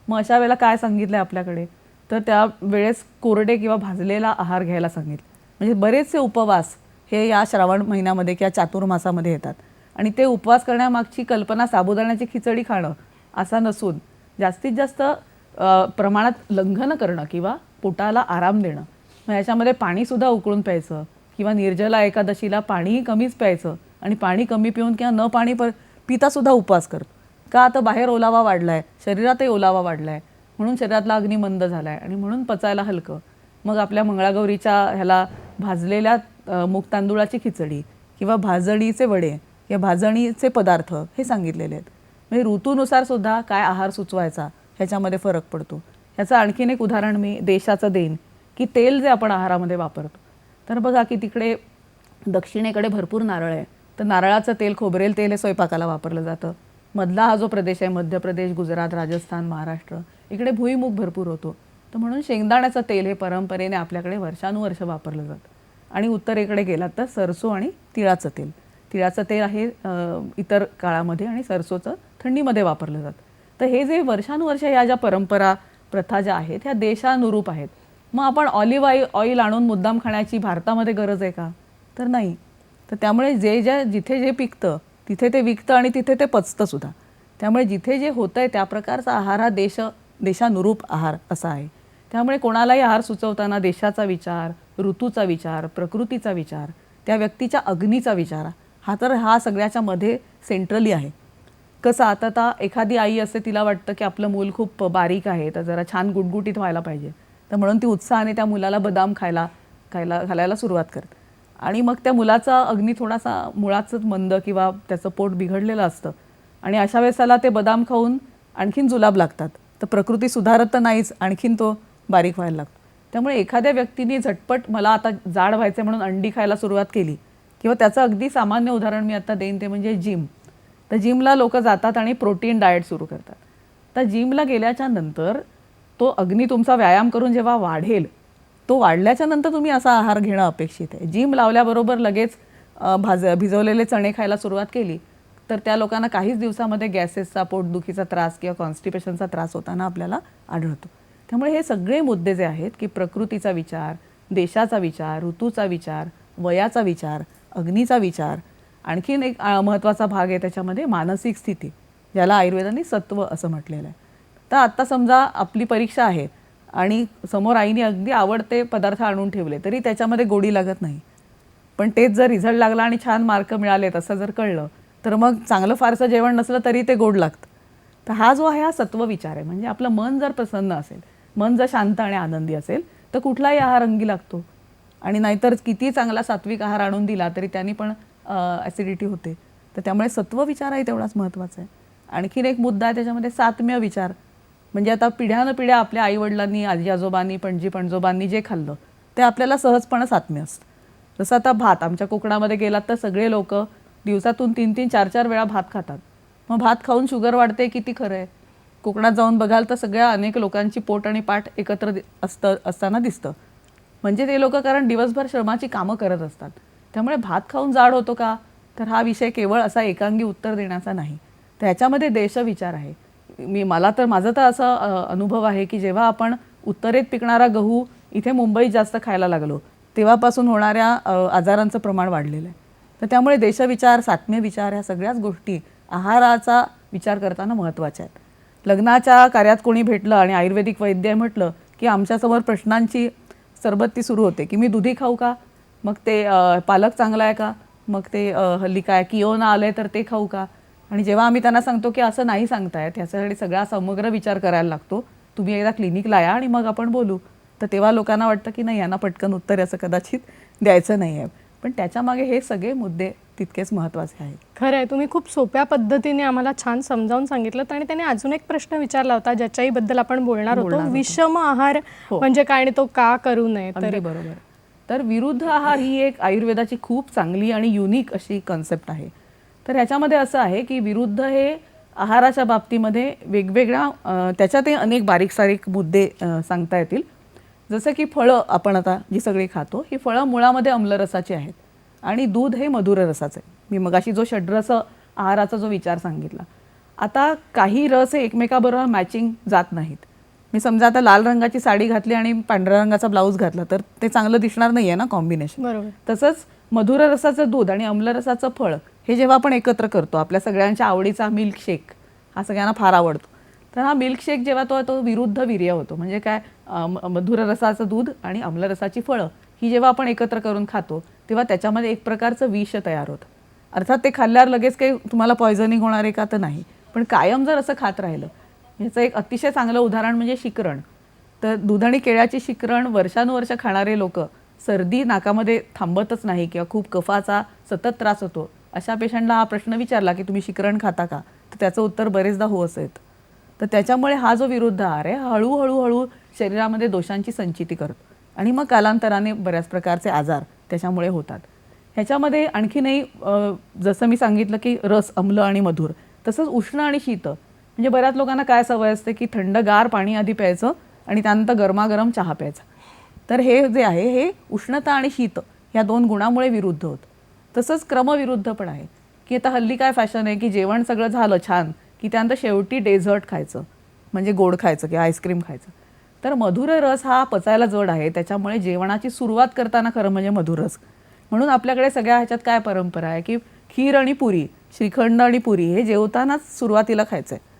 मग अशा वेळेला काय सांगितलं आहे आपल्याकडे, तर त्या वेळेस कोरडे किंवा भाजलेला आहार घ्यायला सांगितलं. म्हणजे बरेचसे उपवास हे या श्रावण महिन्यामध्ये किंवा चातुर्मासामध्ये येतात आणि ते उपवास करण्यामागची कल्पना साबुदाण्याची खिचडी खाणं असा नसून जास्तीत जास्त प्रमाणात लंघन करणं किंवा पोटाला आराम देणं. मग याच्यामध्ये पाणीसुद्धा उकळून प्यायचं किंवा निर्जला एकादशीला पाणीही कमीच प्यायचं आणि पाणी कमी पिऊन किंवा न पाणी पितासुद्धा उपवास करतो. का, आता बाहेर ओलावा वाढला आहे, शरीरातही ओलावा वाढला आहे, म्हणून शरीरातला अग्नी मंद झाला आहे आणि म्हणून पचायला हलकं. मग आपल्या मंगळागौरीच्या ह्याला भाजलेल्या मूग तांदूळाची खिचडी किंवा भाजणीचे वडे या भाजणीचे पदार्थ हे सांगितलेले आहेत. म्हणजे ऋतूनुसार सुद्धा काय आहार सुचवायचा ह्याच्यामध्ये फरक पडतो. ह्याचं आणखीन एक उदाहरण मी देशाचं देईन की तेल जे आपण आहारामध्ये वापरतो, तर बघा की तिकडे दक्षिणेकडे भरपूर नारळ आहे, तर नारळाचं तेल, खोबरेल तेल हे स्वयंपाकाला वापरलं जातं. मधला हा जो प्रदेश आहे, मध्य प्रदेश, गुजरात, राजस्थान, महाराष्ट्र, इकडे भुईमुग भरपूर होतो, तर म्हणून शेंगदाण्याचं तेल हे परंपरेने आपल्याकडे वर्षानुवर्ष वापरलं जातं. आणि उत्तरेकडे गेलात तर सरसो आणि तिळाचं तेल. तिळाचं तेल आहे इतर काळामध्ये आणि सरसोचं थंडीमध्ये वापरलं जातं. तर हे जे वर्षानुवर्ष ह्या ज्या परंपरा, प्रथा ज्या आहेत ह्या देशानुरूप आहेत. मग आपण ऑलिव्ह ऑइल आणून मुद्दाम खाण्याची भारतामध्ये गरज आहे का? तर नाही. तर त्यामुळे जिथे जे पिकतं तिथे ते विकतं आणि तिथे ते पचतं सुद्धा. त्यामुळे जिथे जे होतं आहे त्या प्रकारचा आहार हा देशानुरूप आहार असा आहे. त्यामुळे कोणालाही आहार सुचवताना देशाचा विचार, ऋतूचा विचार, प्रकृतीचा विचार, त्या व्यक्तीच्या अग्नीचा विचार हा सगळ्याच्या मध्ये सेंट्रली आहे. कसं आता एखादी आई असते, तिला वाटतं की आपलं मूल खूप बारीक आहे, तर जरा छान गुटगुटीत व्हायला पाहिजे, तर म्हणून ती उत्साहाने त्या मुलाला बदाम घालायला सुरुवात करते. आणि मग त्या मुलाचा अग्नी थोडासा मुळाच मंद किंवा त्याचं पोट बिघडलेलं असतं आणि अशा वेळेस त्याला ते बदाम खाऊन आणखीन जुलाब लागतात. तर प्रकृती सुधारत तर नाहीच, आणखीन तो बारीक व्हायला लागतो. त्यामुळे एखाद्या व्यक्तीने झटपट मला आता जाड व्हायचे म्हणून अंडी खायला सुरुवात केली, किंवा त्याचं अगदी सामान्य उदाहरण मी आता देईन ते म्हणजे जिम. तर जिमला लोक जातात आणि प्रोटीन डाएट सुरू करतात. तर जिमला गेल्याच्या नंतर तो अग्नी तुमचा व्यायाम करून जेव्हा वाढेल, तो वाढल्याच्या नंतर तुम्ही असा आहार घेणं अपेक्षित आहे. जिम लावल्याबरोबर लगेच भिजवलेले चणे खायला सुरुवात केली तर त्या लोकांना काहीच दिवसामध्ये गॅसेसचा, पोटदुखीचा त्रास किंवा कॉन्स्टिपेशनचा त्रास होताना आपल्याला आढळतो. त्यामुळे हे सगळे मुद्दे जे आहेत की प्रकृतीचा विचार, देशाचा विचार, ऋतूचा विचार, वयाचा विचार, अग्नीचा विचार, आणखीन एक महत्त्वाचा भाग आहे त्याच्यामध्ये मानसिक स्थिती, ज्याला आयुर्वेदाने सत्व असं म्हटलेलं आहे. तर आत्ता समजा आपली परीक्षा आहे आणि समोर आईने अगदी आवडते पदार्थ आणून ठेवले तरी त्याच्यामध्ये गोडी लागत नाही, पण तेच जर रिझल्ट लागला आणि छान मार्क मिळालेत असं जर कळलं तर मग चांगलं फारसं जेवण नसलं तरी ते गोड लागतं. तर हा जो आहे हा सत्व विचार आहे. म्हणजे आपलं मन जर प्रसन्न असेल, मन जर शांत आणि आनंदी असेल तर कुठलाही आहार अंगी लागतो. आणि नाहीतर किती चांगला सात्विक आहार आणून दिला तरी त्यांनी पण ॲसिडिटी होते. तर त्यामुळे सत्व विचारही तेवढाच महत्त्वाचा आहे. आणखीन एक मुद्दा आहे त्याच्यामध्ये सात्म्य विचार. म्हणजे आता पिढ्यानपिढ्या आपल्या आईवडिलांनी, आजी आजोबांनी, पणजी पणजोबांनी जे खाल्लं ते आपल्याला सहजपणे सात्म्य असतं. जसं आता भात, आमच्या कोकणामध्ये गेलात तर सगळे लोक दिवसातून 3-3, 4-4 वेळा भात खातात. मग भात खाऊन शुगर वाढते किती खरं आहे? कोकणात जाऊन बघाल तर सगळ्या अनेक लोकांची पोट आणि पाठ एकत्र असताना दिसतं. म्हणजे ते लोक कारण दिवसभर श्रमाची कामं करत असतात. त्यामुळे भात खाऊन जाड होतो का? तर हा विषय केवळ असा एकांगी उत्तर देण्याचा नाही, तर ह्याच्यामध्ये देशविचार आहे. माझा तर असा अनुभव आहे की जेव्हा आपण उत्तरेत पिकणारा गहू इथे मुंबईत जास्त खायला लागलो तेव्हापासून होणाऱ्या आजारांचं प्रमाण वाढलेलं आहे. तर त्यामुळे देशविचार, सात्म्य विचार ह्या सगळ्याच गोष्टी आहाराचा विचार करताना महत्त्वाच्या आहेत. लग्नाच्या कार्यात कोणी भेटलं आणि आयुर्वेदिक वैद्य म्हटलं की आमच्यासमोर प्रश्नांची सरबत्ती सुरू होते की मी दुधी खाऊ का, मग ते पालक चांगला आहे का, मग ते हल्ली काय किओना आलंय तर ते खाऊ का. आणि जेव्हा आम्ही त्यांना सांगतो की असं नाही सांगतायत, ह्याच्यासाठी सगळा समग्र विचार करायला लागतो, तुम्ही एकदा क्लिनिकला या आणि मग आपण बोलू, तर तेव्हा लोकांना वाटतं की नाही, यांना पटकन उत्तर असं कदाचित द्यायचं नाही आहे. पण त्याच्यामागे हे सगळे मुद्दे तितकेच महत्त्वाचे आहेत. खरं आहे, तुम्ही खूप सोप्या पद्धतीने आम्हाला छान समजावून सांगितलं. आणि त्याने अजून एक प्रश्न विचारला होता ज्याच्याही बद्दल आपण बोलणार होतो, विषम आहार म्हणजे काय आणि तो का करू नये. तर बरोबर. तर विरुद्ध आहार ही एक आयुर्वेदाची खूप चांगली आणि युनिक अशी कॉन्सेप्ट आहे. तर ह्याच्यामध्ये असं आहे की विरुद्ध हे आहाराच्या बाबतीमध्ये वेगवेगळ्या त्याच्यातही अनेक बारीक सारीक मुद्दे सांगता येतील. जसं की फळं आपण आता जी सगळी खातो ही फळं मुळामध्ये आम्लरसाची आहेत आणि दूध हे मधुर रसाचं आहे. मी मगाशी जो षड्रस आहाराचा जो विचार सांगितला, आता काही रस हे एकमेकाबरोबर मॅचिंग जात नाहीत. मी समजा आता लाल रंगाची साडी घातली आणि पांढऱ्या रंगाचा ब्लाऊज घातला तर ते चांगलं दिसणार नाही आहे ना कॉम्बिनेशन. बरोबर. तसंच मधुर रसाचं दूध आणि आम्लरसाचं फळ हे जेव्हा आपण एकत्र करतो, आपल्या सगळ्यांच्या आवडीचा मिल्कशेक हा सगळ्यांना फार आवडतो, तर हा मिल्कशेक जेव्हा तो विरुद्ध वीर्य होतो. म्हणजे काय, मधुर रसाचं दूध आणि आम्लरसाची फळं ही जेव्हा आपण एकत्र करून खातो तेव्हा त्याच्यामध्ये एक प्रकारचं विष तयार होतं. अर्थात ते खाल्ल्यावर लगेच काही तुम्हाला पॉयझनिंग होणार आहे का तर नाही, पण कायम जर असं खात राहिलं. ह्याचं एक अतिशय चांगलं उदाहरण म्हणजे शिकरण. तर दूध आणि केळ्याची शिकरण वर्षानुवर्ष खाणारे लोक सर्दी नाकामध्ये थांबतच नाही किंवा खूप कफाचा सतत त्रास होतो अशा पेशंटला हा प्रश्न विचारला की तुम्ही शिकरण खाता का, तर त्याचं उत्तर बरेचदा हो असं येतं. तर त्याच्यामुळे हा जो विरुद्ध आहार आहे हळूहळू शरीरामध्ये दोषांची संचिती करतो आणि मग कालांतराने बऱ्याच प्रकारचे आजार त्याच्यामुळे होतात. ह्याच्यामध्ये आणखीनही जसं मी सांगितलं की रस, आम्ल आणि मधुर, तसंच उष्ण आणि शीत. म्हणजे बऱ्याच लोकांना काय सवय असते की थंडगार पाणी आधी प्यायचं आणि त्यानंतर गरमागरम चहा प्यायचा. तर हे जे आहे हे उष्णता आणि शीत ह्या 2 गुणामुळे विरुद्ध होतं. तसंच क्रमविरुद्ध पण आहे की आता हल्ली काय फॅशन आहे की जेवण सगळं झालं छान की त्यानंतर शेवटी डेझर्ट खायचं, म्हणजे गोड खायचं किंवा आईस्क्रीम खायचं. तर मधुर रस हा पचायला जड आहे, त्याच्यामुळे जेवणाची सुरुवात करताना खरं म्हणजे मधुर रस. म्हणून आपल्याकडे सगळ्या ह्याच्यात काय परंपरा आहे की खीर आणि पुरी, श्रीखंड आणि पुरी हे जेवतानाच सुरुवातीला खायचं आहे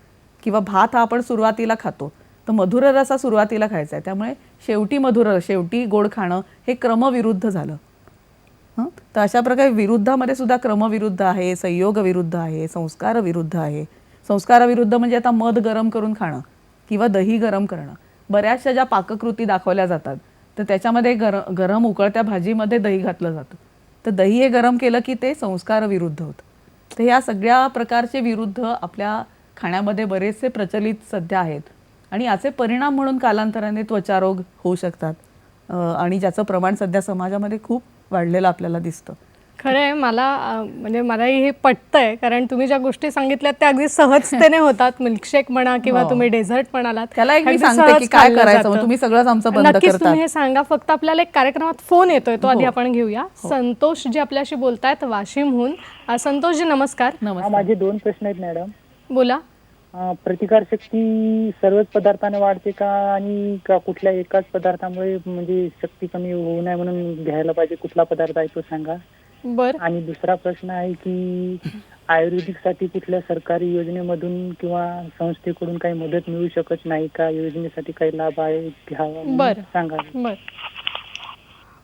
किंवा भात हा आपण सुरुवातीला खातो, तर मधुर रस हा सुरुवातीला खायचा आहे. त्यामुळे शेवटी मधुर रस, शेवटी गोड खाणं हे क्रमविरुद्ध झालं. तर अशा प्रकारे विरुद्धामध्ये सुद्धा क्रमविरुद्ध आहे, संयोग विरुद्ध आहे, संस्कार विरुद्ध आहे. संस्काराविरुद्ध म्हणजे आता मध गरम करून खाणं किंवा दही गरम करणं. बऱ्याचशा ज्या पाककृती दाखवल्या जातात तर त्याच्यामध्ये गरम उकळत्या भाजीमध्ये दही घातलं जातं. तर दही हे गरम केलं की ते संस्कार विरुद्ध होतं. तर या सगळ्या प्रकारचे विरुद्ध आपल्या खाण्यामध्ये बरेचसे प्रचलित सध्या आहेत आणि याचे परिणाम म्हणून कालांतराने त्वचारोग होऊ शकतात आणि ज्याचं प्रमाण सध्या समाजामध्ये खूप वाढलेलं आपल्याला दिसतं. खरं आहे. मला म्हणजे मलाही हे पटतंय, कारण तुम्ही ज्या गोष्टी सांगितल्यात त्या अगदी सहजतेने होतात. मिल्कशेक म्हणा किंवा तुम्ही डेझर्ट म्हणालात, त्याला एक मी अगदी सांगते सहज की काय खाल्लं करायचं, जातं. मग तुम्ही सगळंच आमचं बंद नक्कीच करतात. तुम्ही हे सांगा. फक्त आपल्याला एक कार्यक्रमात फोन येतोय, तो आधी हो. आपण घेऊया. संतोष जी आपल्याशी बोलतायत वाशिमहून. संतोषजी नमस्कार. नमस्कार. माझे 2 प्रश्न आहेत मॅडम. बोला. प्रतिकारशक्ती सर्वच पदार्थाने वाढते का, आणि का कुठल्या एकाच पदार्थामुळे म्हणजे शक्ती कमी होऊ नये म्हणून घ्यायला पाहिजे, कुठला पदार्थ आहे तो सांगा. बर. आणि दुसरा प्रश्न आहे की आयुर्वेदिक साठी कुठल्या सरकारी योजनेमधून किंवा संस्थेकडून काही मदत मिळू शकत नाही का, योजनेसाठी काही लाभ आहे घ्यावा बर. सांगा. बर.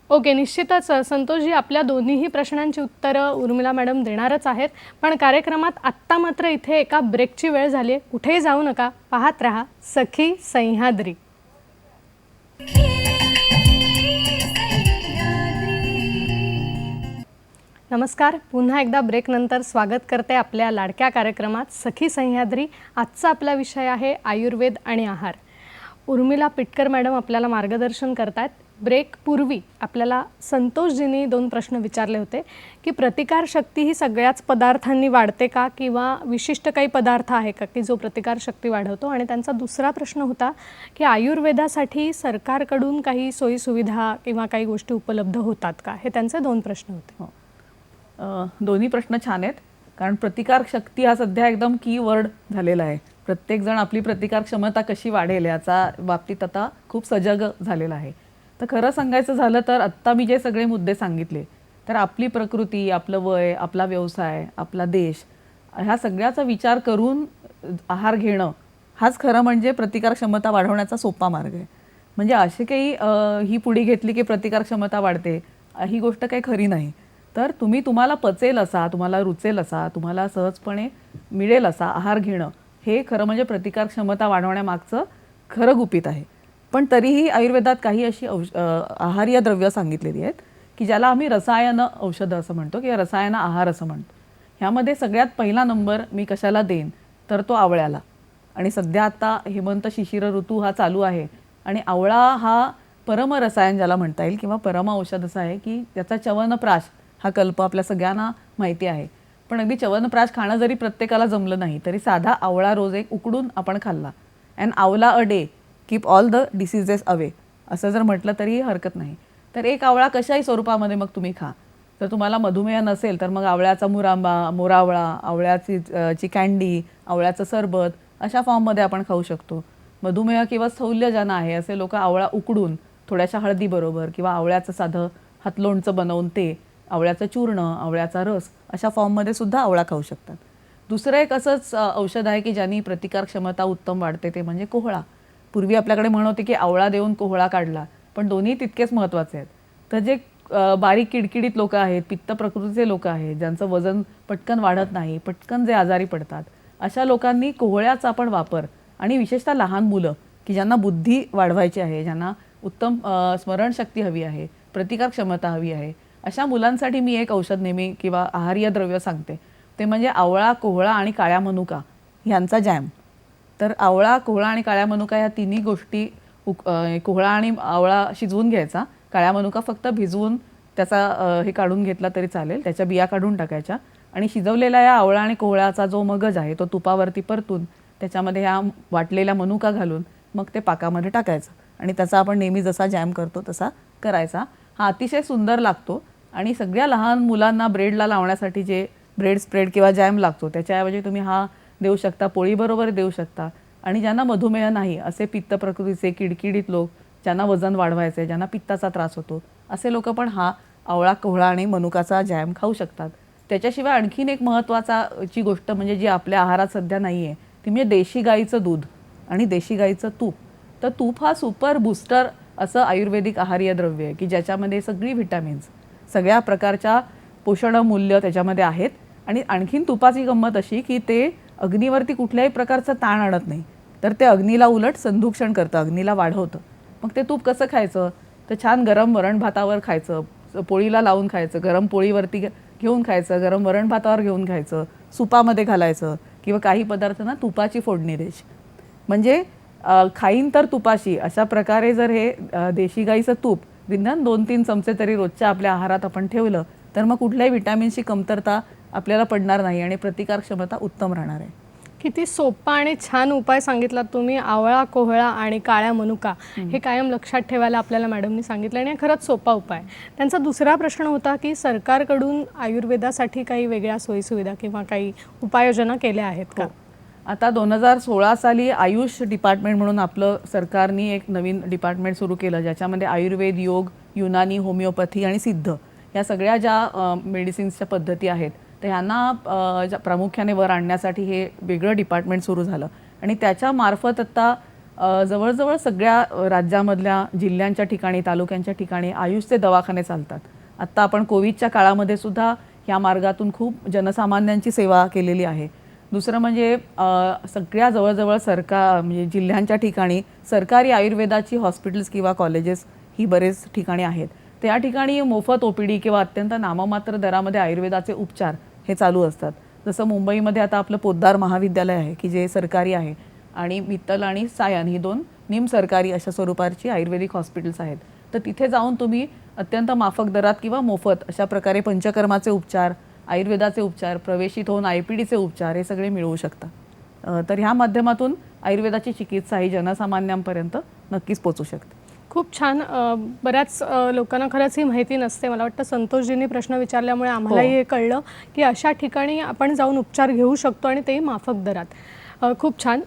ओके, निश्चितच संतोषजी आपल्या दोन्हीही प्रश्नांची उत्तरं उर्मिला मॅडम देणारच आहेत. पण कार्यक्रमात आत्ता मात्र इथे एका ब्रेकची वेळ झाली आहे. कुठेही जाऊ नका, पाहत रहा सखी सह्याद्री. नमस्कार. पुन्हा एकदा ब्रेकनंतर स्वागत करते आपल्या लाडक्या कार्यक्रमात सखी सह्याद्री. आजचा आपला विषय आहे आयुर्वेद आणि आहार. उर्मिला पिटकर मॅडम आपल्याला मार्गदर्शन करतात. ब्रेकपूर्वी आपल्याला संतोषजींनी 2 प्रश्न विचारले होते की प्रतिकारशक्ती ही सगळ्याच पदार्थांनी वाढते का, किंवा विशिष्ट काही पदार्थ आहे का की जो प्रतिकारशक्ती वाढवतो. आणि त्यांचा दुसरा प्रश्न होता की आयुर्वेदासाठी सरकारकडून काही सोयीसुविधा किंवा काही गोष्टी उपलब्ध होतात का. हे त्यांचे 2 प्रश्न होते. दोन्ही प्रश्न छान आहेत, कारण प्रतिकार शक्ती हा सध्या एकदम की वर्ड झालेला आहे. प्रत्येकजण आपली प्रतिकार क्षमता कशी वाढेल याचा बाबतीत आता खूप सजग झालेला आहे. तर खरं सांगायचं झालं तर आत्ता मी जे सगळे मुद्दे सांगितले, तर आपली प्रकृती, आपलं वय, आपला व्यवसाय, आपला देश, ह्या सगळ्याचा विचार करून आहार घेणं हाच खरं म्हणजे प्रतिकार क्षमता वाढवण्याचा सोपा मार्ग आहे. म्हणजे असे काही ही पुडी घेतली की प्रतिकार क्षमता वाढते ही गोष्ट काही खरी नाही. तर तुम्हाला पचेल असा, तुम्हाला रुचेल असा, तुम्हाला सहजपणे मिळेल असा आहार घेणं हे खरं म्हणजे प्रतिकार क्षमता वाढवण्यामागचं खरं गुपित आहे. पण तरीही आयुर्वेदात काही अशी आहार्य द्रव्य सांगितलेली आहेत की ज्याला आम्ही रसायन औषधं असं म्हणतो किंवा रसायन आहार असं म्हणतो. ह्यामध्ये सगळ्यात पहिला नंबर मी कशाला देईन तर तो आवळ्याला. आणि सध्या आता हेमंत शिशिर ऋतू हा चालू आहे आणि आवळा हा परम रसायन ज्याला म्हणता येईल किंवा परम औषध असं आहे की त्याचा च्यवनप्राश हा कल्प आपल्या सगळ्यांना माहिती आहे. पण अगदी च्यवनप्राश खाणं जरी प्रत्येकाला जमलं नाही तरी साधा आवळा रोज एक उकडून आपण खाल्ला, अँड आवळा a day keep all the diseases away असं जर म्हटलं तरी हरकत नाही. तर एक आवळा कशाही स्वरूपामध्ये मग तुम्ही खा. जर तुम्हाला मधुमेह नसेल तर मग आवळ्याचा मुरांबा, मोरावळा, आवळ्याची कँडी, आवळ्याचं सरबत अशा फॉर्ममध्ये आपण खाऊ शकतो. मधुमेह किंवा स्थौल्य ज्यांना आहे असे लोक आवळा उकडून थोड्याशा हळदीबरोबर किंवा आवळ्याचं साधं हातलोणचं बनवून ते, आवळ्याचं चूर्ण, आवळ्याचा रस अशा फॉर्ममध्ये सुद्धा आवळा खाऊ शकतात. दुसरं एक असंच औषध आहे की ज्यांनी प्रतिकार क्षमता उत्तम वाढते, ते म्हणजे कोहळा. पूर्वी आपल्याकडे म्हण होती की आवळा देऊन कोहळा काढला, पण दोन्ही तितकेच महत्त्वाचे आहेत. तर जे बारीक किडकिडीत लोक आहेत, पित्त प्रकृतीचे लोक आहेत, ज्यांचं वजन पटकन वाढत नाही, पटकन जे आजारी पडतात, अशा लोकांनी कोहळ्याचा आपण वापर, आणि विशेषतः लहान मुलं की ज्यांना बुद्धी वाढवायची आहे, ज्यांना उत्तम स्मरणशक्ती हवी आहे, प्रतिकार क्षमता हवी आहे, अशा मुलांसाठी मी एक औषध नेहमी किंवा आहार्य द्रव्य सांगते, ते म्हणजे आवळा, कोहळा आणि काळ्या मनुका ह्यांचा जॅम. तर आवळा, कोहळा आणि काळ्या मनुका या तिन्ही गोष्टी कोहळा आणि आवळा शिजवून घ्यायचा, काळ्या मनुका फक्त भिजवून त्याचा हे काढून घेतला तरी चालेल, त्याच्या बिया काढून टाकायच्या आणि शिजवलेला या आवळा आणि कोहळ्याचा जो मगज आहे तो तुपावरती परतून त्याच्यामध्ये ह्या वाटलेल्या मनुका घालून मग ते पाकामध्ये टाकायचं आणि त्याचा आपण नेहमी जसा जॅम करतो तसा करायचा. हा अतिशय सुंदर लागतो आणि सगळ्या लहान मुलांना ब्रेडला लावण्यासाठी जे ब्रेड स्प्रेड किंवा जॅम लागतो त्याच्याऐवजी तुम्ही हा देऊ शकता, पोळीबरोबर देऊ शकता. आणि ज्यांना मधुमेह नाही, असे पित्त प्रकृतीचे किडकिडीत लोक, ज्यांना वजन वाढवायचे, ज्यांना पित्ताचा त्रास होतो, असे लोक पण हा आवळा, कोहळा आणि मनुकाचा जॅम खाऊ शकतात. त्याच्याशिवाय आणखीन एक महत्त्वाची गोष्ट म्हणजे जी आपल्या आहारात सध्या नाही आहे ती म्हणजे देशी गाईचं दूध आणि देशी गाईचं तूप. तर तूप हा सुपर बूस्टर असं आयुर्वेदिक आहार्य द्रव्य आहे की ज्याच्यामध्ये सगळी व्हिटॅमिन्स, सगळ्या प्रकारच्या पोषण मूल्य त्याच्यामध्ये आहेत. आणि आणखीन तुपाची गंमत अशी की ते अग्नीवरती कुठल्याही प्रकारचा ताण आणत नाही, तर ते अग्नीला उलट संदूषण करतं, अग्नीला वाढवतं. मग ते तूप कसं खायचं, तर छान गरम वरण भातावर खायचं, पोळीला लावून खायचं, गरम पोळीवरती घेऊन खायचं, गरम वरण भातावर घेऊन खायचं, सुपामध्ये घालायचं किंवा काही पदार्थांना तुपाची फोडणी द्यायची. म्हणजे खाईन तर तुपाशी अशा प्रकारे जर हे देशी गाईचं तूप निदान 2-3 चमचे तरी रोजच्या आपल्या आहारात आपण ठेवलं तर मग कुठल्याही व्हिटॅमिनची कमतरता आपल्याला पडणार नाही आणि प्रतिकार क्षमता उत्तम राहणार आहे. किती सोपा आणि छान उपाय सांगितलात तुम्ही. आवळा, कोहळा आणि काळ्या मनुका हे कायम लक्षात ठेवायला आपल्याला मॅडमनी सांगितलं आणि खरंच सोपा उपाय. त्यांचा दुसरा प्रश्न होता की सरकारकडून आयुर्वेदासाठी काही वेगळ्या सोयीसुविधा किंवा काही उपाययोजना केल्या आहेत का? आता 2016 साली आयुष डिपार्टमेंट म्हणून आपलं सरकारने एक नवीन डिपार्टमेंट सुरू केलं ज्याच्यामध्ये आयुर्वेद, योग, युनानी, होमिओपॅथी आणि सिद्ध या सगळ्या ज्या मेडिसिन्सच्या पद्धती आहेत तर ह्यांना प्रामुख्याने वर आणण्यासाठी हे वेगळं डिपार्टमेंट सुरू झालं. आणि त्याच्या मार्फत आत्ता जवळजवळ सगळ्या राज्यामधल्या जिल्ह्यांच्या ठिकाणी, तालुक्यांच्या ठिकाणी आयुषचे दवाखाने चालतात. आत्ता आपण कोविडच्या काळामध्ये सुद्धा ह्या मार्गातून खूप जनसामान्यांची सेवा केलेली आहे. दुसरं म्हणजे सगळ्या जवळजवळ म्हणजे जिल्ह्यांच्या ठिकाणी सरकारी आयुर्वेदाची हॉस्पिटल्स किंवा कॉलेजेस ही बरेच ठिकाणी आहेत. त्या ठिकाणी मोफत OPD किंवा अत्यंत नाममात्र दरामध्ये आयुर्वेदाचे उपचार हे चालू असतात. जसं मुंबईमध्ये आता आपलं पोद्दार महाविद्यालय आहे की जे सरकारी आहे आणि मित्तल आणि सायन ही 2 निमसरकारी अशा स्वरूपाची आयुर्वेदिक हॉस्पिटल्स आहेत. तर तिथे जाऊन तुम्ही अत्यंत माफक दरात किंवा मोफत अशा प्रकारे पंचकर्माचे उपचार, आयुर्वेदाचे उपचार, प्रवेशित होऊन IPDचे उपचार हे सगळे मिळवू शकता. तर ह्या माध्यमातून आयुर्वेदाची चिकित्सा ही जनसामान्यांपर्यंत नक्कीच पोचू शकते. खूप छान. बऱ्याच लोकांना खरंच ही माहिती नसते. मला वाटतं संतोषजींनी प्रश्न विचारल्यामुळे आम्हालाही हे कळलं की अशा ठिकाणी आपण जाऊन उपचार घेऊ शकतो आणि तेही माफक दरात. खूप छान.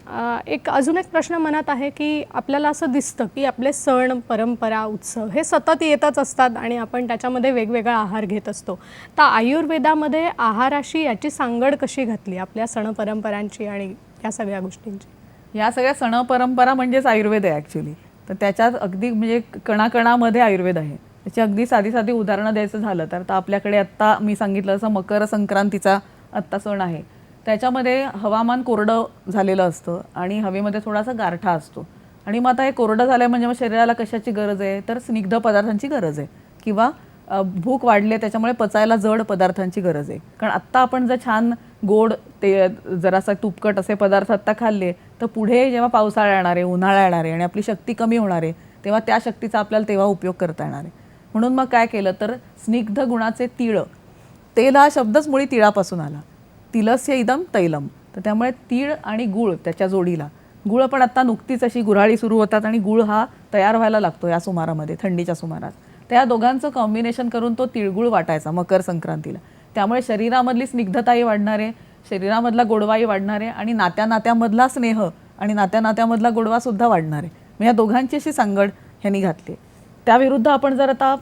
अजून एक प्रश्न मनात आहे की आपल्याला असं दिसतं की आपले सण, परंपरा, उत्सव हे सतत येतच असतात आणि आपण त्याच्यामध्ये वेगवेगळा आहार घेत असतो. तर आयुर्वेदामध्ये आहाराशी याची सांगड कशी घातली आपल्या सण परंपरांची आणि या सगळ्या गोष्टींची? या सगळ्या सण परंपरा म्हणजेच आयुर्वेद आहे ॲक्च्युली. तर त्याच्यात अगदी म्हणजे कणाकणामध्ये आयुर्वेद आहे. त्याची अगदी साधी उदाहरणं द्यायचं झालं तर आपल्याकडे आत्ता मी सांगितलं असं मकर संक्रांतीचा आत्ता सण आहे. त्याच्यामध्ये हवामान कोरडं झालेलं असतं आणि हवेमध्ये थोडासा गारठा असतो आणि मग आता हे कोरडं झालं म्हणजे मग शरीराला कशाची गरज आहे तर स्निग्ध पदार्थांची गरज आहे किंवा भूक वाढली त्याच्यामुळे पचायला जड पदार्थांची गरज आहे. कारण आत्ता आपण जर छान गोड ते जरासा तुपकट असे पदार्थ आत्ता खाल्ले तर पुढे जेव्हा पावसाळा येणार आहे, उन्हाळा येणार आहे आणि आपली शक्ती कमी होणार आहे तेव्हा त्या शक्तीचा आपल्याला तेव्हा उपयोग करता येणार आहे. म्हणून मग काय केलं तर स्निग्ध गुणाचे तीळ, तेल हा शब्दच मुळी तिळापासून आला, तिलस्य इदम तैलम. तर त्यामुळे तीळ आणि गूळ त्याच्या जोडीला, गूळ पण आत्ता नुकतीच अशी गुऱ्हाळी सुरू होतात आणि गूळ हा तयार व्हायला लागतो या सुमारामध्ये, थंडीच्या सुमारात. त्या दोघांचं कॉम्बिनेशन करून तो तिळगुळ वाटायचा मकर संक्रांतीला. त्यामुळे शरीरामधली स्निग्धताही वाढणार आहे, शरीरामधला गोडवाही वाढणार आहे आणि नात्यामधला स्नेह आणि नात्यामधला गोडवा सुद्धा वाढणार आहे. म्हणजे या दोघांची अशी सांगड ह्यांनी घातली. त्याविरुद्ध आपण जर आता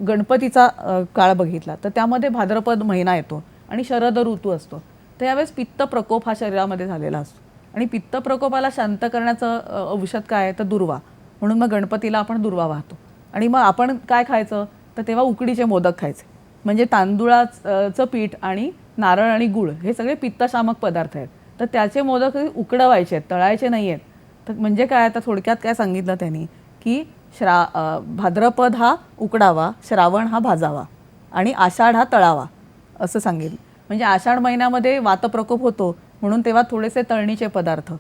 गणपतीचा काळ बघितला तर त्यामध्ये भाद्रपद महिना येतो आणि शरद ऋतू असतो. तर यावेळेस पित्त प्रकोप हा शरीरामध्ये झालेला असतो आणि पित्त प्रकोपाला शांत करण्याचं औषध काय आहे तर दुर्वा. म्हणून मग गणपतीला आपण दुर्वा वाहतो. आणि मग आपण काय खायचं तर तेव्हा उकडीचे मोदक खायचे. म्हणजे तांदूळाचं पीठ आणि नारळ आणि गूळ हे सगळे पित्तशामक पदार्थ आहेत. तर त्याचे मोदक उकडवायचे आहेत, तळायचे नाही आहेत. तर म्हणजे काय आता थोडक्यात काय सांगितलं त्यांनी की भाद्रपद हा उकडावा, श्रावण हा भाजावा आणि आषाढ हा तळावा असं सांगेल. म्हणजे आषाढ महिन्यामध्ये वातप्रकोप होतो म्हणून तेव्हा थोडेसे तळणीचे पदार्थ,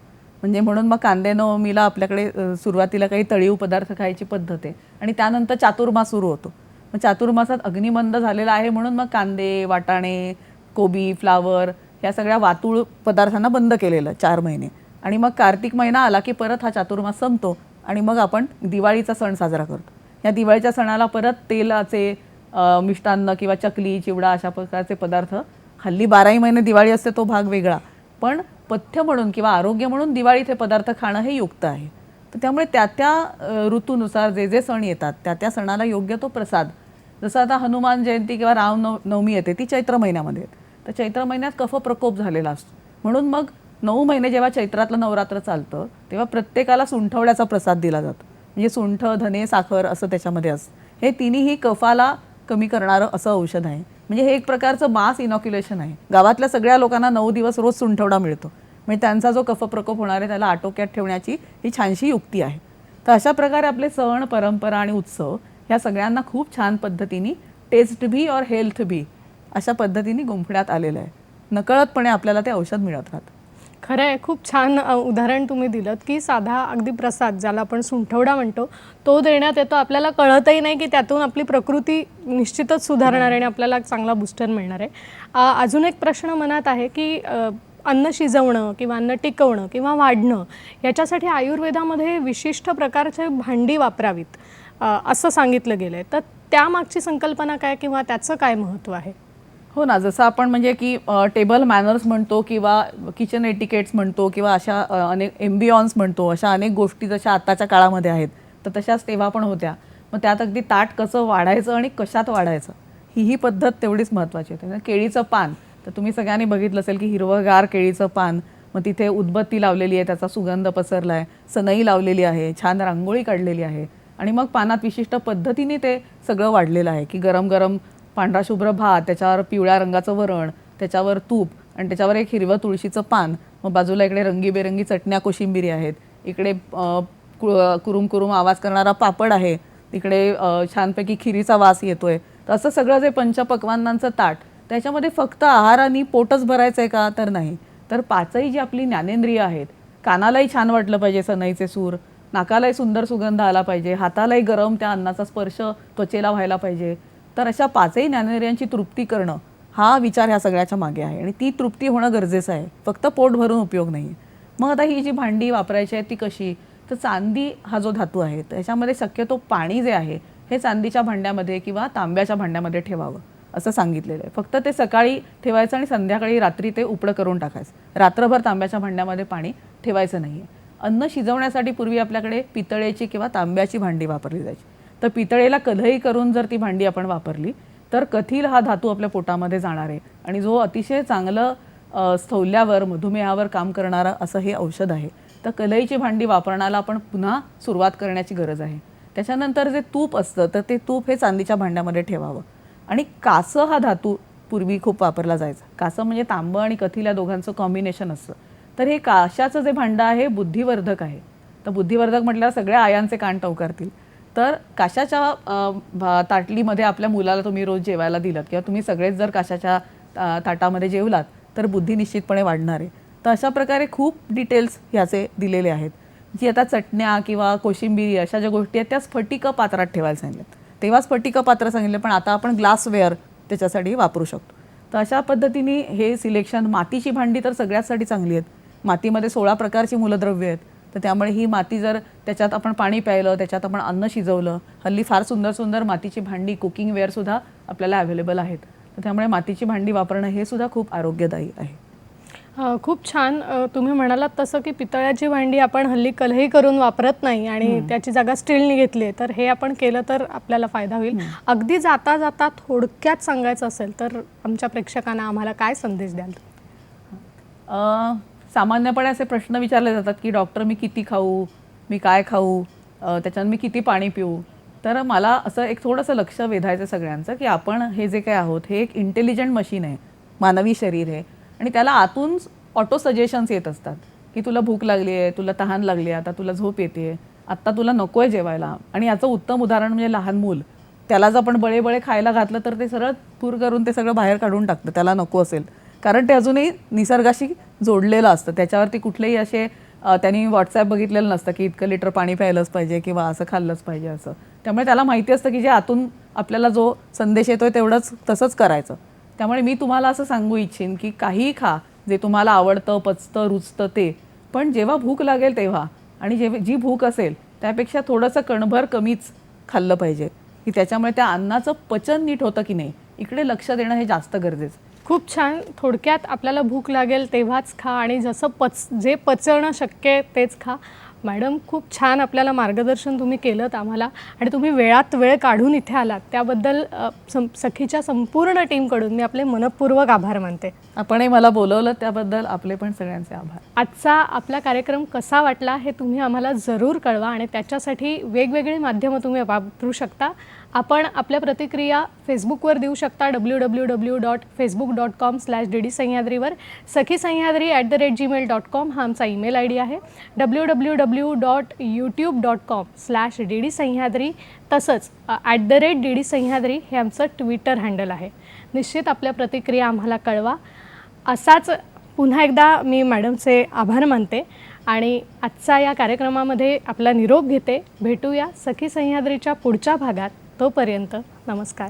म्हणजे म्हणून मग कांदे नवमीला आपल्याकडे सुरुवातीला काही तळीव पदार्थ खायची पद्धत आहे आणि त्यानंतर चातुर्मास सुरू होतो. मग चातुर्मासात अग्निमंद झालेला आहे म्हणून मग कांदे, वाटाणे, कोबी, फ्लावर या सगळ्या वातूळ पदार्थांना बंद केलेलं 4 महिने. आणि मग कार्तिक महिना आला की परत हा चातुर्मास संपतो आणि मग आपण दिवाळीचा सण साजरा करतो. या दिवाळीच्या सणाला परत तेलाचे मिष्टान्न किंवा चकली, चिवडा अशा प्रकारचे पदार्थ, हल्ली 12ही महिने दिवाळी असते तो भाग वेगळा, पण पथ्य म्हणून किंवा आरोग्य म्हणून दिवाळीत हे पदार्थ खाणं हे युक्त आहे. तर त्यामुळे त्या ऋतूनुसार जे जे सण येतात त्या सणाला योग्य तो प्रसाद. जसं आता हनुमान जयंती किंवा रामनवमी येते ती चैत्र महिन्यामध्ये येते, तर चैत्र महिन्यात कफ प्रकोप झालेला असतो म्हणून मग 9 महिने जेव्हा चैत्रातलं नवरात्र चालतं तेव्हा प्रत्येकाला सुंठवड्याचा प्रसाद दिला जातो. म्हणजे सुंठ, धने, साखर असं त्याच्यामध्ये असतं. हे तिन्ही कफाला कमी करणारं असं औषध आहे. म्हणजे हे एक प्रकारचं मास इनॉक्युलेशन आहे. गावातल्या सगळ्या लोकांना 9 दिवस रोज सुंठवडा मिळतो. म्हणजे त्यांचा जो कफ प्रकोप होणार आहे त्याला आटोक्यात ठेवण्याची ही छानशी युक्ती आहे. तर अशा प्रकारे आपले सण, परंपरा आणि उत्सव ह्या सगळ्यांना खूप छान पद्धतीने टेस्ट बी और हेल्थ बी अशा पद्धतीने गुंफण्यात आलेलं आहे. नकळतपणे आपल्याला ते औषध मिळत राहतं. खरं आहे, खूप छान उदाहरण तुम्ही दिलं की साधा अगदी प्रसाद ज्याला आपण सुंठवडा म्हणतो तो देण्यात येतो. आपल्याला कळतही नाही की त्यातून आपली प्रकृती निश्चितच सुधारणार आहे आणि आपल्याला चांगला बूस्टर मिळणार आहे. अजून एक प्रश्न मनात आहे की अन्न शिजवणं किंवा अन्न टिकवणं किंवा वाढणं याच्यासाठी आयुर्वेदामध्ये विशिष्ट प्रकारचे भांडी वापरावीत असं सांगितलं गेलं आहे. तर त्यामागची संकल्पना काय किंवा त्याचं काय महत्त्व आहे? हो ना, जसं आपण म्हणजे की टेबल मॅनर्स म्हणतो किंवा किचन एटिकेट्स म्हणतो किंवा अशा अनेक एम्बियॉन्स म्हणतो, अशा अनेक गोष्टी जशा आत्ताच्या काळामध्ये आहेत तर तशाच तेव्हा पण होत्या. मग त्यात अगदी ताट कसं वाढायचं आणि कशात वाढायचं ही पद्धत तेवढीच महत्त्वाची होती. केळीचं पान तर तुम्ही सगळ्यांनी बघितलं असेल की हिरवंगार केळीचं पान, मग तिथे उदबत्ती लावलेली आहे, त्याचा सुगंध पसरला आहे, सनई लावलेली आहे, छान रांगोळी काढलेली आहे आणि मग पानात विशिष्ट पद्धतीने ते सगळं वाढलेलं आहे की गरम गरम पांढरा शुभ्र भात, त्याच्यावर पिवळ्या रंगाचं वरण, त्याच्यावर तूप आणि त्याच्यावर एक हिरवं तुळशीचं पान, मग बाजूला इकडे रंगीबेरंगी चटण्या, कोशिंबिरी आहेत, इकडे कुरुम कुरुम आवाज करणारा पापड आहे, तिकडे छानपैकी खिरीचा वास येतोय. तर असं सगळं जे पंचपक्वान्नांचं ताट, त्याच्यामध्ये फक्त आहाराने पोटच भरायचं आहे का? तर नाही. तर पाचही जी आपली ज्ञानेंद्रिय आहेत, कानालाही छान वाटलं पाहिजे सनईचे सूर, नाकालाही सुंदर सुगंध आला पाहिजे, हातालाही गरम त्या अन्नाचा स्पर्श त्वचेला व्हायला पाहिजे. तर अशा पाचही ज्ञानेंद्रियांची तृप्ती करणं हा विचार ह्या सगळ्याच्या मागे आहे आणि ती तृप्ती होणं गरजेचं आहे. फक्त पोट भरून उपयोग नाही आहे. मग आता ही जी भांडी वापरायची आहे ती कशी? तर चांदी हा जो धातू आहे त्याच्यामध्ये शक्यतो पाणी जे आहे हे चांदीच्या भांड्यामध्ये किंवा तांब्याच्या भांड्यामध्ये ठेवावं असं सांगितलेलं आहे. फक्त ते सकाळी ठेवायचं आणि संध्याकाळी रात्री ते उपडं करून टाकायचं. रात्रभर तांब्याच्या भांड्यामध्ये पाणी ठेवायचं नाही आहे. अन्न शिजवण्यासाठी पूर्वी आपल्याकडे पितळेची किंवा तांब्याची भांडी वापरली जायची. तर पितळेला कलही करून जर ती भांडी आपण वापरली तर कथील हा धातू आपल्या पोटामध्ये जाणार आहे आणि जो अतिशय चांगलं स्थौल्यावर, मधुमेहावर काम करणारं असं हे औषध आहे. तर कलईची भांडी वापरण्याला आपण पुन्हा सुरुवात करण्याची गरज आहे. त्याच्यानंतर जे तूप असतं तर ते तूप हे चांदीच्या भांड्यामध्ये ठेवावं. आणि कासं हा धातू पूर्वी खूप वापरला जायचा. कासं म्हणजे तांबं आणि कथील या दोघांचं कॉम्बिनेशन असतं. तर हे काशाचं जे भांडं आहे बुद्धिवर्धक आहे. तर बुद्धिवर्धक म्हटल्यावर सगळ्या आयांचे कान टवकारतील. तर काशाच्या ताटलीमध्ये आपल्या मुलाला तुम्ही रोज जेवायला दिलात किंवा तुम्ही सगळेच जर काशाच्या ताटामध्ये जेवलात तर बुद्धी निश्चितपणे वाढणार आहे. तर अशा प्रकारे खूप डिटेल्स ह्याचे दिलेले आहेत. जी आता चटण्या किंवा कोशिंबिरी अशा ज्या गोष्टी आहेत त्या स्फटिक पात्रात ठेवायला सांगितलं. तेव्हा स्फटिक पात्र सांगितलं, पण आता आपण ग्लासवेअर त्याच्यासाठी वापरू शकतो. तर अशा पद्धतीने हे सिलेक्शन. मातीची भांडी तर सगळ्यासाठी चांगली आहेत. मातीमध्ये 16 प्रकारची मूलद्रव्य आहेत. तर त्यामुळे ही माती जर त्याच्यात आपण पाणी प्यायलं, त्याच्यात आपण अन्न शिजवलं, हल्ली फार सुंदर सुंदर मातीची भांडी, कुकिंगवेअरसुद्धा आपल्याला अवेलेबल आहेत. तर त्यामुळे मातीची भांडी वापरणं हे सुद्धा खूप आरोग्यदायी आहे. खूप छान. तुम्ही म्हणालात तसं की पितळ्याची भांडी आपण हल्ली कलही करून वापरत नाही आणि त्याची जागा स्टीलनी घेतली आहे. तर हे आपण केलं तर आपल्याला फायदा होईल. अगदी जाता जाता थोडक्यात सांगायचं असेल तर आमच्या प्रेक्षकांना आम्हाला काय संदेश द्याल? सामान्यपणे असे प्रश्न विचारले जातात की डॉक्टर मी किती खाऊ, मी काय खाऊ, त्याच्यात मी किती पाणी पिऊ. तर मला असं एक थोडंसं लक्ष वेधायचं सगळ्यांचं की आपण हे जे काय आहोत हे एक इंटेलिजंट मशीन आहे, मानवी शरीर आहे आणि त्याला आतून ऑटो सजेशन्स येत असतात की तुला भूक लागली आहे, तुला तहान लागली आहे, आता तुला झोप येते, आत्ता तुला नको आहे जेवायला. आणि याचं उत्तम उदाहरण म्हणजे लहान मूल. त्याला जर आपण बळे खायला घातलं तर ते सरळ पूर करून ते सगळं बाहेर काढून टाकतं, त्याला नको असेल. कारण ते अजूनही निसर्गाशी जोडलेलं असतं. त्याच्यावरती कुठलेही असे त्यांनी व्हॉट्सॲप बघितलेलं नसतं की इतकं लिटर पाणी प्यायलंच पाहिजे किंवा असं खाल्लंच पाहिजे असं. त्यामुळे त्याला माहिती असतं की जे आतून आपल्याला जो संदेश येतोय तेवढंच तसंच करायचं. त्यामुळे मी तुम्हाला असं सांगू इच्छीन की काहीही खा, जे तुम्हाला आवडतं, पचतं, रुचतं ते. पण जेव्हा भूक लागेल तेव्हा, आणि जी भूक असेल त्यापेक्षा थोडंसं कणभर कमीच खाल्लं पाहिजे, की त्याच्यामुळे त्या अन्नाचं पचन नीट होतं की नाही इकडे लक्ष देणं हे जास्त गरजेचं. खूप छान. थोडक्यात आपल्याला भूक लागेल तेव्हाच खा आणि जसं जे पचवणं शक्य आहे तेच खा. मॅडम, खूप छान आपल्याला मार्गदर्शन तुम्ही केलंत आम्हाला आणि तुम्ही वेळात वेळ काढून इथे आलात त्याबद्दल सखीच्या संपूर्ण टीमकडून मी आपले मनपूर्वक आभार मानते. आपणही मला बोलवलं त्याबद्दल आपले पण सगळ्यांचे आभार. आजचा आपला कार्यक्रम कसा वाटला हे तुम्ही आम्हाला जरूर कळवा आणि त्याच्यासाठी वेगवेगळी माध्यमं तुम्ही वापरू शकता. आपण आपल्या प्रतिक्रिया फेसबुकवर देऊ शकता www.facebook.com/DD सह्याद्रीवर. सखी सह्याद्री@gmail.com हा आमचा ईमेल ID आहे. www.youtube.com/DD सह्याद्री तसंच @DD सह्याद्री हे आमचं ट्विटर हँडल आहे. निश्चित आपल्या प्रतिक्रिया आम्हाला कळवा. असाच पुन्हा एकदा मी मॅडमचे आभार मानते आणि आजचा या कार्यक्रमामध्ये आपला निरोप घेते. भेटूया सखी सह्याद्रीच्या पुढच्या भागात. तोपर्यंत नमस्कार.